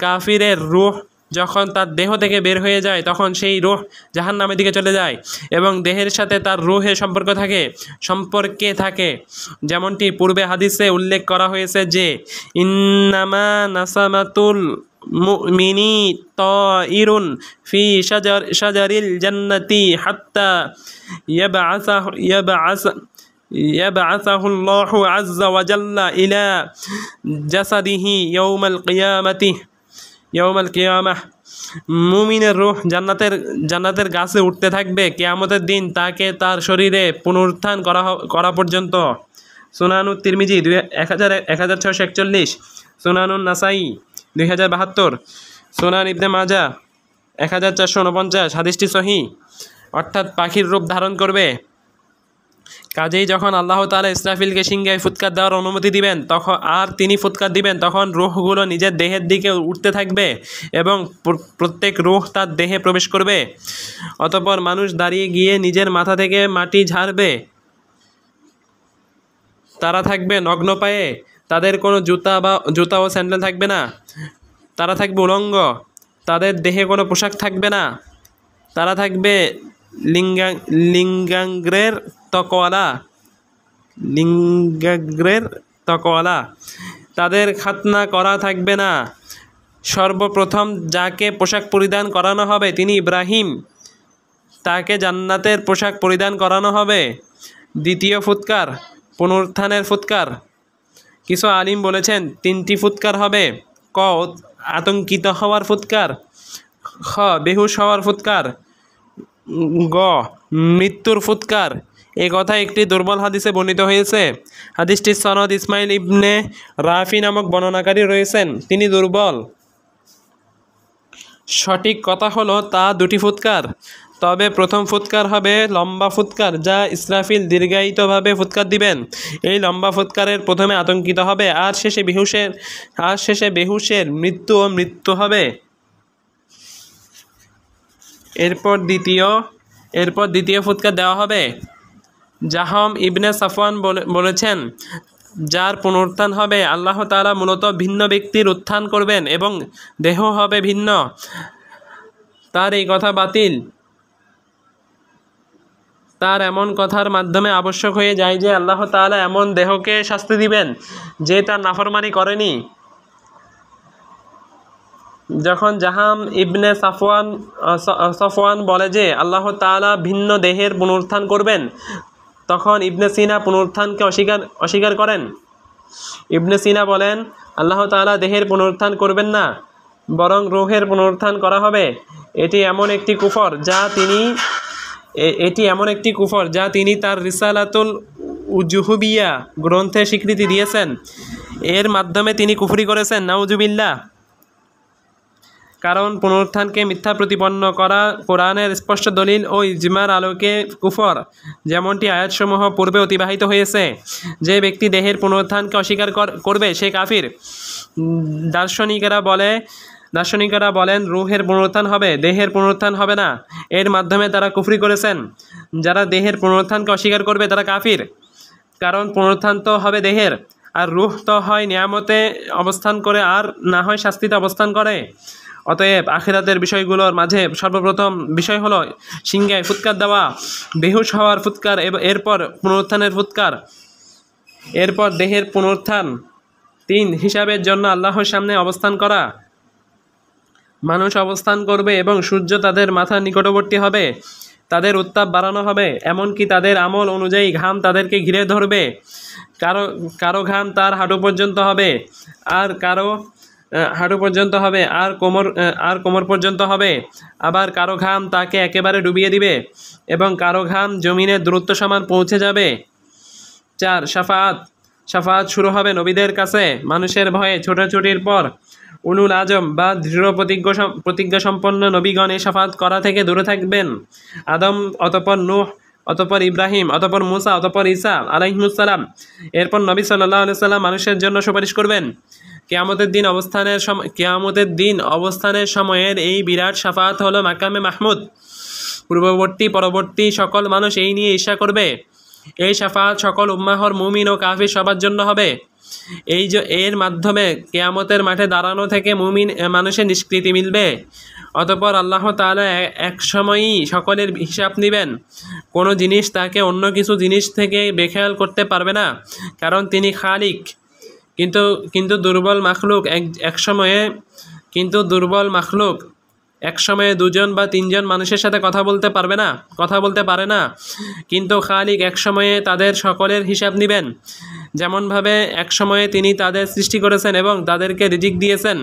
কাফিরের রূহ যখন তার দেহ থেকে বের হয়ে যায় তখন সেই রূহ জাহান্নামের দিকে চলে যায় এবং দেহের সাথে তার রূহের সম্পর্কে থাকে। যেমনটি পূর্বে হাদিসে উল্লেখ করা হয়েছে যে, ইন্নামা নাসামাতুল মুমিনি তাইরুন ফি শাজারিল জান্নাতি হাত্তা ইয়াবআসাহুল্লাহু আযজা ওয়া জাল্লা ইলা জাসাদিহি ইয়াউমাল কিয়ামাহ। মুমিনের রূহ জান্নাতের গাছে উঠতে থাকবে কিয়ামতের দিন তাকে তার শরীরে পুনরুত্থান করা পর্যন্ত। সুনানুত তিরমিজি 1641, সুনানুন নাসাই 2072, সুনান ইবনে মাজাহ 1449। হাদিসটি সহিহ। অর্থাৎ পাখির রূপ ধারণ করবে। কাজেই যখন আল্লাহ তাআলা ইসরাফিলকে সিংহায় ফুৎকার দেওয়ার অনুমতি দিবেন তিনি ফুৎকার দিবেন, তখন রূহগুলো নিজের দেহের দিকে উঠতে থাকবে এবং প্রত্যেক রূহ তার দেহে প্রবেশ করবে। অতঃপর মানুষ দাঁড়িয়ে গিয়ে নিজের মাথা থেকে মাটি ঝাড়বে। তারা থাকবে নগ্ন পায়ে, তাদের কোনো জুতা ও স্যান্ডেল থাকবে না। তারা থাকবে উলঙ্গ, তাদের দেহে কোনো পোশাক থাকবে না। তারা থাকবে লিঙ্গাগ্রের তকওয়ালা। তাদের খাতনা করা থাকবে না। সর্বপ্রথম যাকে পোশাক পরিধান করানো হবে তিনি ইব্রাহিম, তাকে জান্নাতের পোশাক পরিধান করানো হবে। দ্বিতীয় ফুৎকার পুনরুত্থানের ফুৎকার। কিছু আলিম বলেছেন 3টি ফুৎকার হবে। ক আতঙ্কিত হওয়ার ফুৎকার, খ বেহুশ হওয়ার ফুৎকার, গ মৃত্যুর ফুৎকার। এ কথা একটি দুর্বল হাদিসে বর্ণিত হয়েছে। হাদিসটির সনদ ইসমাইল ইবনে রাফি নামক বর্ণনাকারী রয়েছেন, তিনি দুর্বল। সঠিক কথা হলো তা দুটি ফুৎকার, তবে প্রথম ফুৎকার হবে লম্বা ফুৎকার, যা ইসরাফিল দীর্ঘায়িতভাবে ফুৎকার দিবেন। এই লম্বা ফুৎকারের প্রথমে আতঙ্কিত হবে আর শেষে বেহুশের মৃত্যু হবে। এরপর দ্বিতীয় ফুৎকার দেওয়া হবে। জাহম ইবনে সাফওয়ান বলেছেন, যার পুনরুত্থান হবে, আল্লাহ তাআলা মূলত ভিন্ন ব্যক্তির উত্থান করবেন এবং দেহ হবে ভিন্ন। তার এই কথা বাতিল। তার এমন কথার মাধ্যমে আবশ্যক হয়ে যায় যে আল্লাহ তাআলা এমন দেহকে শাস্তি দিবেন যে তার নাফরমানি করেনি। যখন জাহাম ইবনে সাফওয়ান বলে যে আল্লাহ তাআলা ভিন্ন দেহের পুনরুত্থান করবেন, তখন ইবনে সিনা পুনরুত্থানকে অস্বীকার করেন। ইবনে সিনা বলেন, আল্লাহ তাআলা দেহের পুনরুত্থান করবেন না, বরং রূহের পুনরুত্থান করা হবে। এটি এমন একটি কুফর যা তিনি তার রিসালাতুল উজুহুবিয়া গ্রন্থে স্বীকৃতি দিয়েছেন। এর মাধ্যমে তিনি কুফরি করেছেন, নাউজুবিল্লাহ। কারণ পুনরুত্থানকে মিথ্যা প্রতিপন্ন করা কোরআনের স্পষ্ট দলিল ও ইজমার আলোকে কুফর, যেমনটি আয়াতসমূহ পূর্বে অতিবাহিত হয়েছে। যে ব্যক্তি দেহের পুনরুত্থানকে অস্বীকার করবে সে কাফির। দার্শনিকেরা বলেন রূহের পুনরুত্থান হবে, দেহের পুনরুত্থান হবে না। এর মাধ্যমে তারা কুফরি করেছেন। যারা দেহের পুনরুত্থানকে অস্বীকার করবে তারা কাফির, কারণ পুনরুত্থান তো হবে দেহের, আর রূহ তো হয় নিয়ামতে অবস্থান করে আর না হয় শাস্তিতে অবস্থান করে। অতএব আখিরাতের বিষয়গুলোর মাঝে সর্বপ্রথম বিষয় হলো সিংহায় ফুৎকার দেওয়া, বেহুশ হওয়ার ফুৎকার, এরপর পুনরুত্থানের ফুৎকার, এরপর দেহের পুনরুত্থান। 3 হিসাবের জন্য আল্লাহর সামনে অবস্থান করা। মানুষ অবস্থান করবে এবং সূর্য তাদের মাথার নিকটবর্তী হবে, তাদের উত্তাপ বাড়ানো হবে, এমনকি তাদের আমল অনুযায়ী ঘাম তাদেরকে ঘিরে ধরবে। কারো ঘাম তার হাঁটু পর্যন্ত হবে, আর কোমর পর্যন্ত হবে। আবার কারো ঘাম তাকে একেবারে ডুবিয়ে দিবে এবং কারো ঘাম জমিনের দূরত্ব সমান পৌঁছে যাবে। 4 শাফাআত শুরু হবে নবীদের কাছে মানুষের ভয়ে ছোটাছুটির পর। উলুল আজম বা দৃঢ় প্রতিজ্ঞা সম্পন্ন নবীগণ এই শাফাআত করা থেকে দূরে থাকবেন। আদম, অতঃপর নূহ, অতঃপর ইব্রাহিম, অতঃপর মুসা, অতঃপর ঈসা আলাইহিসসালাম। এরপর নবী সাল্লাল্লাহু আলাইহি সাল্লাম মানুষের জন্য সুপারিশ করবেন। কিয়ামতের দিন অবস্থানের সময়ের এই বিরাট শাফাআত হলো মাকামে মাহমুদ। পরবর্তী সকল মানুষ এই নিয়ে ঈর্ষা করবে। এই শাফাআত সকল উম্মাহর মুমিন ও কাফির সবার জন্য হবে। এর মাধ্যমে কিয়ামতের মাঠে দাঁড়ানো থেকে মুমিন মানুষের নিষ্কৃতি মিলবে। অতঃপর আল্লাহ তাআলা এক সময়ই সকলের হিসাব নেবেন। কোনো জিনিস তাকে অন্য কিছু জিনিস থেকে বেখেয়াল করতে পারবে না, কারণ তিনি খালিক। কিন্তু দুর্বল মাখলুক এক সময়ে 2 জন বা 3 জন মানুষের সাথে কথা বলতে পারে না। কিন্তু খালিক এক সময়ে তাদের সকলের হিসাব নেবেন। যেমনভাবে এক সময়ে তিনি তাদের সৃষ্টি করেছেন এবং তাদেরকে রিজিক দিয়েছেন,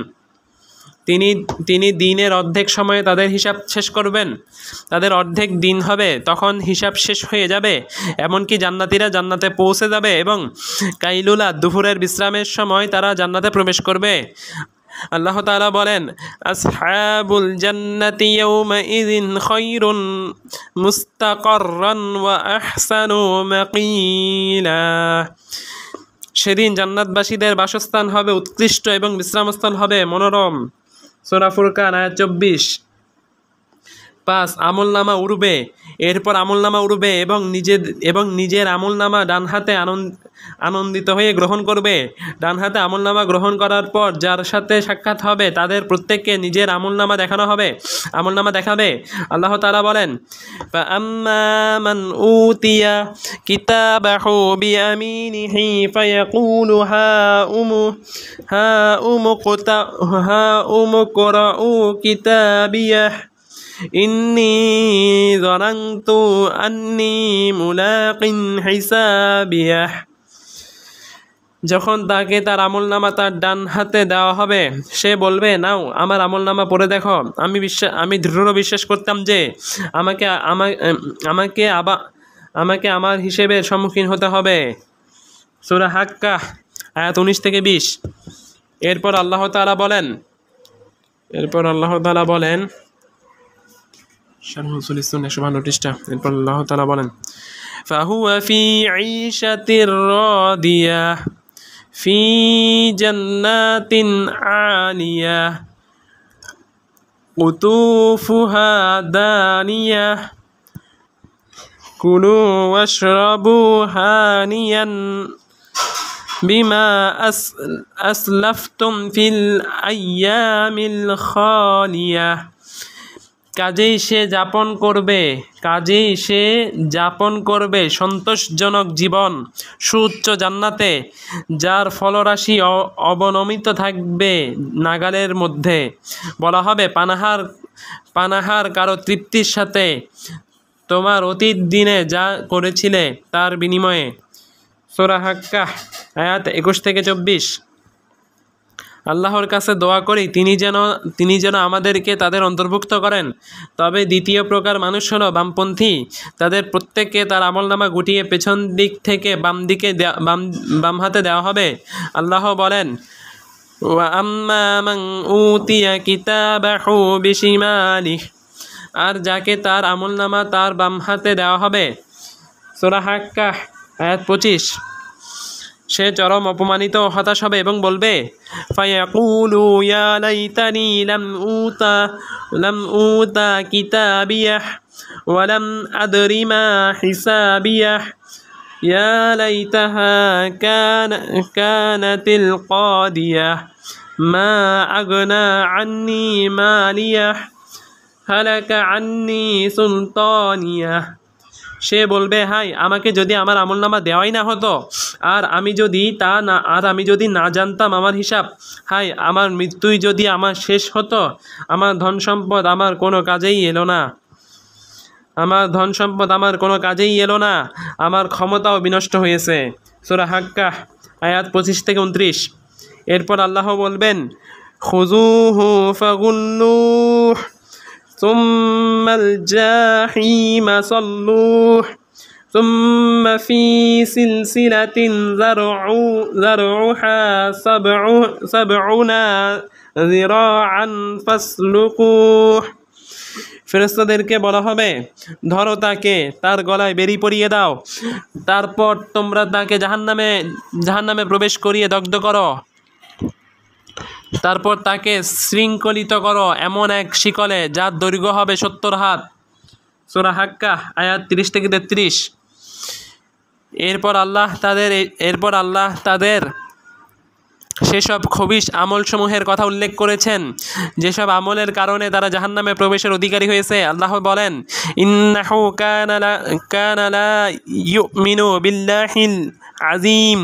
তিনি দিনের অর্ধেক সময়ে তাদের হিসাব শেষ করবেন। তাদের অর্ধেক দিন হবে, তখন হিসাব শেষ হয়ে যাবে। এমনকি জান্নাতীরা জান্নাতে পৌঁছে যাবে এবং কাইলুলা দুপুরের বিশ্রামের সময় তারা জান্নাতে প্রবেশ করবে। আল্লাহ তাআলা বলেন, আসহাবুল জান্নাতি ইয়াওমাইযিন খায়রুন মুস্তাকাররান ওয়া আহসানু মাকিলা। সেদিন জান্নাতবাসীদের বাসস্থান হবে উৎকৃষ্ট এবং বিশ্রামস্থল হবে মনোরম। সূরা ফুরকান আয়াত 24। 5 আমলনামা উড়বে। এরপর আমলনামা উড়বে এবং নিজের আমলনামা ডান হাতে আনন্দিত হয়ে গ্রহণ করবে। ডান হাতে আমলনামা গ্রহণ করার পর যার সাথে সাক্ষাৎ হবে তাদের প্রত্যেককে নিজের আমলনামা দেখাবে। আল্লাহ তাআলা বলেন, ফাআম্মা মান উতিয়া কিতাবাহু বিয়ামিনিহি ফায়াকুলু হাউমু করাউ কিতাবিয়াহ ইন্নী যানানতু আন্নী মুলাকিন হিসাবিয়াহ। যখন তাকে তার আমলনামা তার ডান হাতে দেওয়া হবে, সে বলবে, নাও আমার আমলনামা পড়ে দেখো। আমি দৃঢ় বিশ্বাস করতাম যে আমাকে আমার হিসেবের সম্মুখীন হতে হবে। সূরা হাক্কাহ আয়াত 19 থেকে 20। এরপর আল্লাহ তাআলা বলেন, এরপর আল্লাহ তাআলা বলেন, শারহুল সুন্নাহ 152 এরপর আল্লাহ তাআলা বলেন, ফাহুয়া ফি ঈশাতির রাদিয়াহ ফি জান্নাতিন আলিয়াহ কুতুফুহা দানিয়াহ কুলু ওয়াশরাবু হানিয়ান বিমা আসলাফতুম ফিল আইয়ামিল খালিয়াহ। কাজেই সে যাপন করবে সন্তোষজনক জীবন সুউচ্চ জান্নাতে, যার ফলরাশি অবনমিত থাকবে নাগালের মধ্যে। বলা হবে, পানাহার কারো তৃপ্তির সাথে তোমার অতীত দিনে যা করেছিলে তার বিনিময়ে। সূরা হাক্কাহ আয়াত 21-24। আল্লাহর কাছে দোয়া করি তিনি যেন আমাদেরকে তাদের অন্তর্ভুক্ত করেন। তবে দ্বিতীয় প্রকার মানুষ হলো বামপন্থী। তাদের প্রত্যেককে তার আমলনামা গুটিয়ে পেছন দিক থেকে বাম হাতে দেওয়া হবে। আল্লাহ বলেন, ওয়া আম্মা মান উতিয়া কিতাবাহু বিশিমালিহি, আর যাকে তার আমলনামা তার বাম হাতে দেওয়া হবে। সূরা হাক্কাহ আয়াত 25। সে চরম অপমানিত ও হতাশ হবে এবং বলবে, ফায়াকুলু ইয়া লাইতানি লাম উতা কিতাবিয়াহ ওয়া লাম আদরি মা হিসাবিয়াহ ইয়া লাইতাহা কানাতিল কাদিয়াহ মা আগনা আন্নি মালিয়াহ হালাকা আন্নি সুলতানিয়াহ। সে বলবে, হায় আমাকে যদি আমার আমলনামা দেওয়াই না হতো, আর আমি যদি না জানতাম আমার হিসাব। হায় আমার মৃত্যুই যদি আমার শেষ হতো, আমার ধন সম্পদ আমার কোনো কাজেই এলো না, আমার ক্ষমতাও বিনষ্ট হয়েছে। সূরা হাক্কাহ আয়াত 25-29। এরপর আল্লাহ বলবেন, খুযুহু ফাগুল্লুহ সুম্মাল জাহিমা সাল্লুহ সুম্মা ফি সিলসিলাতিন যারউহা সাবউনা যিরাআন ফাসলুকুহ। ফেরেশতাদেরকে বলা হবে, ধরো তাকে, তার গলায় বেড়ি পরিয়ে দাও, তারপর তোমরা তাকে জাহান্নামে প্রবেশ করিয়ে দগ্ধ করো, তারপর তাকে শৃঙ্খলিত করো এমন এক শিকলে যার দৈর্ঘ্য হবে 70 হাত। সূরা হাক্কাহ আয়াত 30-33। এরপর আল্লাহ তাদের সেসব খবিশ আমলসমূহের কথা উল্লেখ করেছেন, যেসব আমলের কারণে তারা জাহান্নামে প্রবেশের অধিকারী হয়েছে। আল্লাহ বলেন, ইন্নাহু কানা লা ইউমিনু বিল্লাহিল আযীম,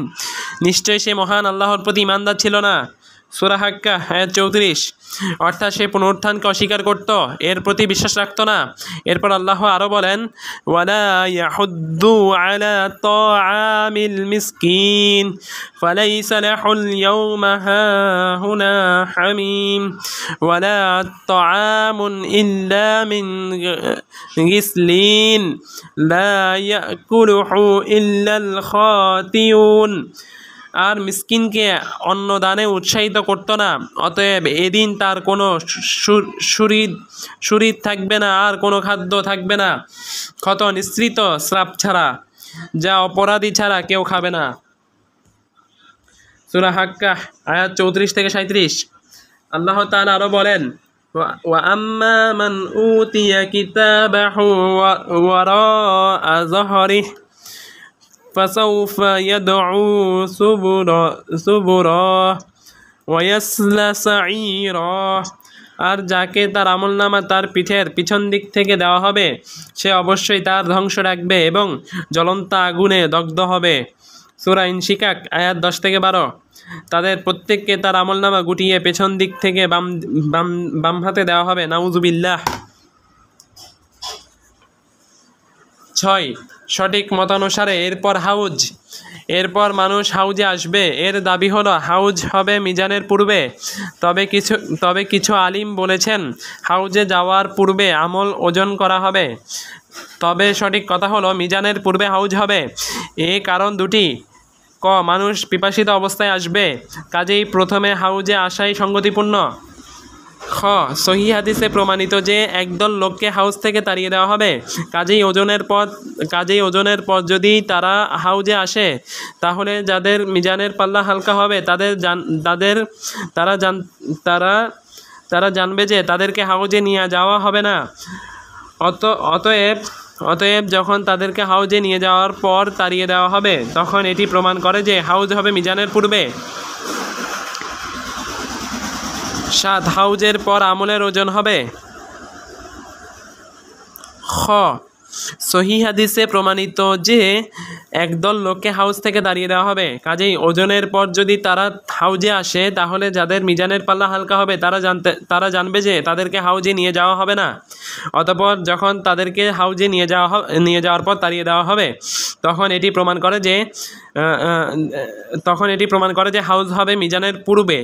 নিশ্চয় সে মহান আল্লাহর প্রতি ঈমানদার ছিল না। সূরা হাক্কাহ আয়াত 34। অর্থাৎ সে পুনরুত্থানকে অস্বীকার করত, এর প্রতি বিশ্বাস রাখত না। এরপর আল্লাহ আরও বলেন, ওয়ালা ইয়াহুদ্দু আলা তাআমিল মিসকিন ফালাইসা লাহুল ইয়াওমা হাহুনা হামিম ওয়ালা তাআমুন ইল্লা মিন গিসলিন লা ইয়াকুলুহু ইল্লাল খাতিউন। আর মিসকিনকে অন্নদানে উৎসাহিত করত না, অতএব এদিন তার কোনো শরীর থাকবে না, আর কোনো খাদ্য থাকবে না ক্ষত নিঃসৃত শ্রাপ ছাড়া, যা অপরাধী ছাড়া কেউ খাবে না। সূরা হাক্কাহ আয়াত 34-37। আল্লাহ তাআলা আরও বলেন, ওয়া আম্মা মান উতিয়া কিতাবাহু ওয়ারাআ যাহরিহি فسوف يدعو ثبورا ويصلى سعيرا। আর যাকে তার আমলনামা তার পিঠের পিছন দিক থেকে দেওয়া হবে, সে অবশ্যই তার ধ্বংস রাখবে এবং জ্বলন্ত আগুনে দগ্ধ হবে। সূরা ইনশিকাক আয়াত 10-12। তাদের প্রত্যেককে তার আমলনামা গুটিয়ে পেছন দিক থেকে বাম হাতে দেওয়া হবে। নাউজুবিল্লাহ। 6 সঠিক মতানুসারে এরপর মানুষ হাউজে আসবে। এর দাবি হলো হাউজ হবে মিজানের পূর্বে। তবে কিছু আলিম বলেছেন হাউজে যাওয়ার পূর্বে আমল ওজন করা হবে। তবে সঠিক কথা হলো মিজানের পূর্বে হাউজ হবে। এ কারণ দুটি: ক, মানুষ পিপাসিত অবস্থায় আসবে, কাজেই প্রথমে হাউজে আসাই সঙ্গতিপূর্ণ। খ, খ সহিহ হাদিসে প্রমাণিত যে একদল লোককে হাউজ থেকে তাড়িয়ে দেওয়া হবে, কাজেই ওজনের পর যদি তারা হাউজে আসে তাহলে যাদের মিজানের পাল্লা হালকা হবে তারা জানবে যে তাদেরকে হাউজে নিয়ে যাওয়া হবে না। অতএব যখন তাদেরকে হাউজে নিয়ে যাওয়ার পর তাড়িয়ে দেওয়া হবে তখন এটি প্রমাণ করে যে হাউজ হবে মিজানের পূর্বে। 7 হাউজের পর আমলের ওজন হবে। খ সহিহ হাদিসে প্রমাণিত যে একদল লোককে হাউজ থেকে তাড়িয়ে দেওয়া হবে, কাজেই ওজনের পর যদি তারা হাউজে আসে তাহলে যাদের মিজানের পাল্লা হালকা হবে তারা জানবে যে তাদেরকে হাউজে নিয়ে যাওয়া হবে না। অতঃপর যখন তাদেরকে হাউজে নিয়ে যাওয়ার পর তাড়িয়ে দেওয়া হবে তখন এটি প্রমাণ করে যে হাউজ হবে মিজানের পূর্বে।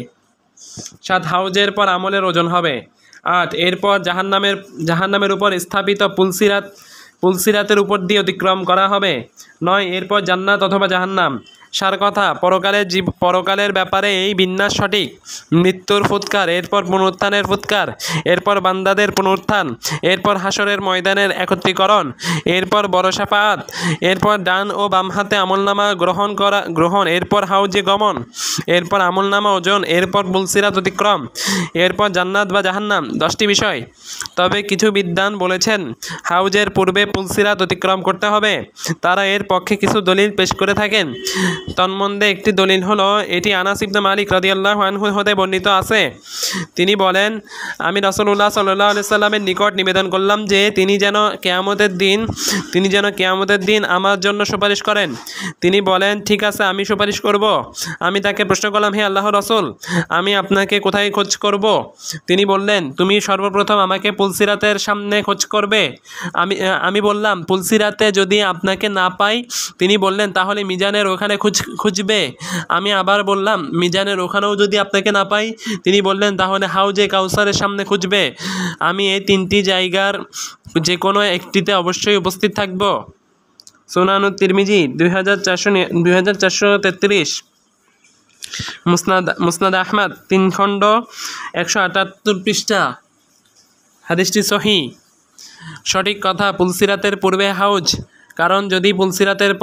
7 হাউজের পর আমলের ওজন হবে। 8 এরপর জাহান্নামের উপর স্থাপিত পুলসিরাতের উপর দিয়ে অতিক্রম করা হবে। 9 এরপর জান্নাত অথবা জাহান্নাম। সার কথা, পরকালের ব্যাপারে এই বিন্যাস সঠিক। মৃত্যুর ফুৎকার, এরপর পুনরুত্থানের ফুৎকার, এরপর বান্দাদের পুনরুত্থান, এরপর হাসরের ময়দানের একত্রীকরণ, এরপর বড় শাফাআত, এরপর ডান ও বাম হাতে আমলনামা গ্রহণ, এরপর হাউজে গমন, এরপর আমলনামা ওজন, এরপর পুলসিরাত অতিক্রম, এরপর জান্নাত বা জাহান্নাম। 10টি বিষয়। তবে কিছু বিদ্বান বলেছেন হাউজের পূর্বে পুলসিরাত অতিক্রম করতে হবে। তারা এর পক্ষে কিছু দলিল পেশ করে থাকেন। তন্মধ্যে একটি দলিল হলো এটি আনাস ইবনে মালিক রাদিয়াল্লাহু আনহু হতে বর্ণিত আছে। তিনি বলেন, আমি রাসূলুল্লাহ সাল্লাল্লাহু আলাইহি সাল্লামের নিকট নিবেদন করলাম যে তিনি যেন কিয়ামতের দিন আমার জন্য সুপারিশ করেন। তিনি বলেন, ঠিক আছে, আমি সুপারিশ করব। আমি তাকে প্রশ্ন করলাম, হে আল্লাহর রাসূল, আমি আপনাকে কোথায় খোঁজ করব? তিনি বললেন, তুমি সর্বপ্রথম আমাকে পুলসিরাতের সামনে খোঁজ করবে। আমি বললাম, পুলসিরাতে যদি আপনাকে না পাই? তিনি বললেন, তাহলে মিজানের ওখানে খুঁজবে। আমি আবার বললাম, মিজানের ওখানেও যদি আপনাকে না পাই? তিনি বললেন, তাহলে হাউজে কাউসারের সামনে খুঁজবে। আমি এই 3টি জায়গার যে কোনো একটিতে অবশ্যই উপস্থিত থাকব। সুনানুত তিরমিজি 2433, মুসনাদ আহমদ 3 খণ্ড 178 পৃষ্ঠা। হাদিসটি সহিহ। সঠিক কথা, পুলসিরাতের পূর্বে হাউজ। কারণ যদি পুলসিরাতের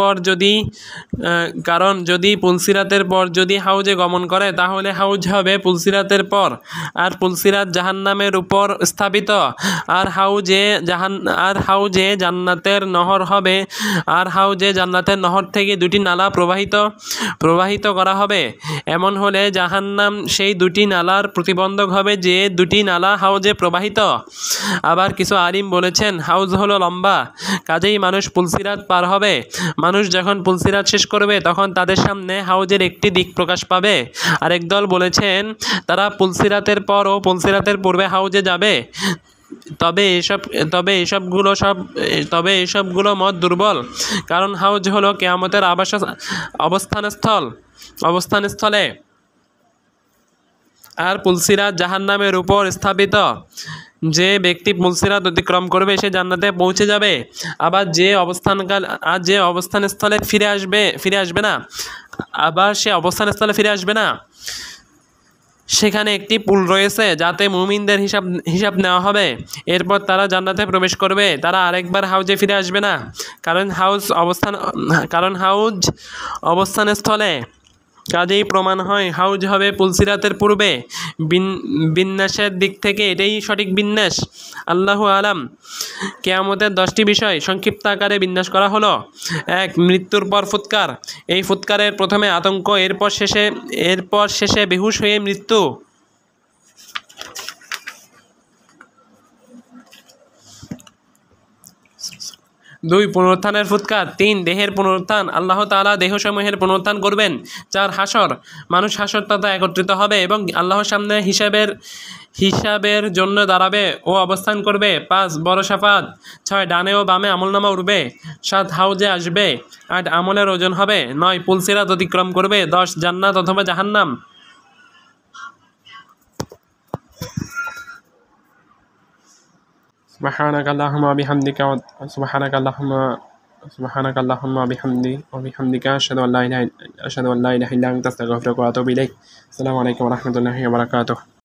পর যদি হাউজে গমন করে তাহলে হাউজ হবে পুলসিরাতের পর, আর পুলসিরাত জাহান্নামের উপর স্থাপিত, আর হাউজে জান্নাতের নহর হবে, আর হাউজে জান্নাতের নহর থেকে 2টি নালা প্রবাহিত করা হবে। এমন হলে জাহান্নাম সেই 2টি নালার প্রতিবন্ধক হবে যে 2টি নালা হাউজে প্রবাহিত। আবার কিছু আলিম বলেছেন হাউজ হলো লম্বা, কাজেই মানুষ পুলসিরাত পার হবে। মানুষ যখন পুলসিরাত শেষ করবে তখন তাদের সামনে হাউজের একটি দিক প্রকাশ পাবে। আরেক দল বলেছেন তারা পুলসিরাতের পর ও পুলসিরাতের পূর্বে হাউজে যাবে। তবে এসবগুলো মত দুর্বল, কারণ হাউজ হলো কিয়ামতের অবস্থানস্থলে, আর পুলসিরাত জাহান্নামের উপর স্থাপিত। যে ব্যক্তি পুলসিরাত অতিক্রম করবে সে জান্নাতে পৌঁছে যাবে। আবার যে অবস্থানস্থলে ফিরে আসবে না, সেখানে একটি পুল রয়েছে যাতে মুমিনদের হিসাব নেওয়া হবে। এরপর তারা জান্নাতে প্রবেশ করবে। তারা আরেকবার হাউজে ফিরে আসবে না, কারণ হাউজ অবস্থানস্থলে। কাজেই প্রমাণ হয় হাউজ হবে পুলসিরাতের পূর্বে। বিন্যাসের দিক থেকে এটাই সঠিক বিন্যাস। আল্লাহু আলাম। কিয়ামতের 10টি বিষয় সংক্ষিপ্ত আকারে বিন্যাস করা হলো। 1. মৃত্যুর পর ফুৎকার। এই ফুৎকারের প্রথমে আতঙ্ক, এরপর শেষে বেহুশ হয়ে মৃত্যু। 2. পুনরুত্থানের ফুৎকার। 3. দেহের পুনরুত্থান। আল্লাহ তাআলা দেহসমূহের পুনরুত্থান করবেন। 4. হাসর। মানুষ হাসর তথা একত্রিত হবে এবং আল্লাহর সামনে হিসাবের জন্য দাঁড়াবে ও অবস্থান করবে। 5. বড় শাফাআত। 6. ডানে ও বামে আমলনামা উঠবে। 7. হাউজে আসবে। 8. আমলের ওজন হবে। 9. পুলসিরাত অতিক্রম করবে। 10. জান্নাত অথবা জাহান্নাম। سبحانك اللهم وبحمدك أشهد أن لا إله إلا أنت أستغفرك وأتوب إليك. السلام عليكم ورحمة الله وبركاته.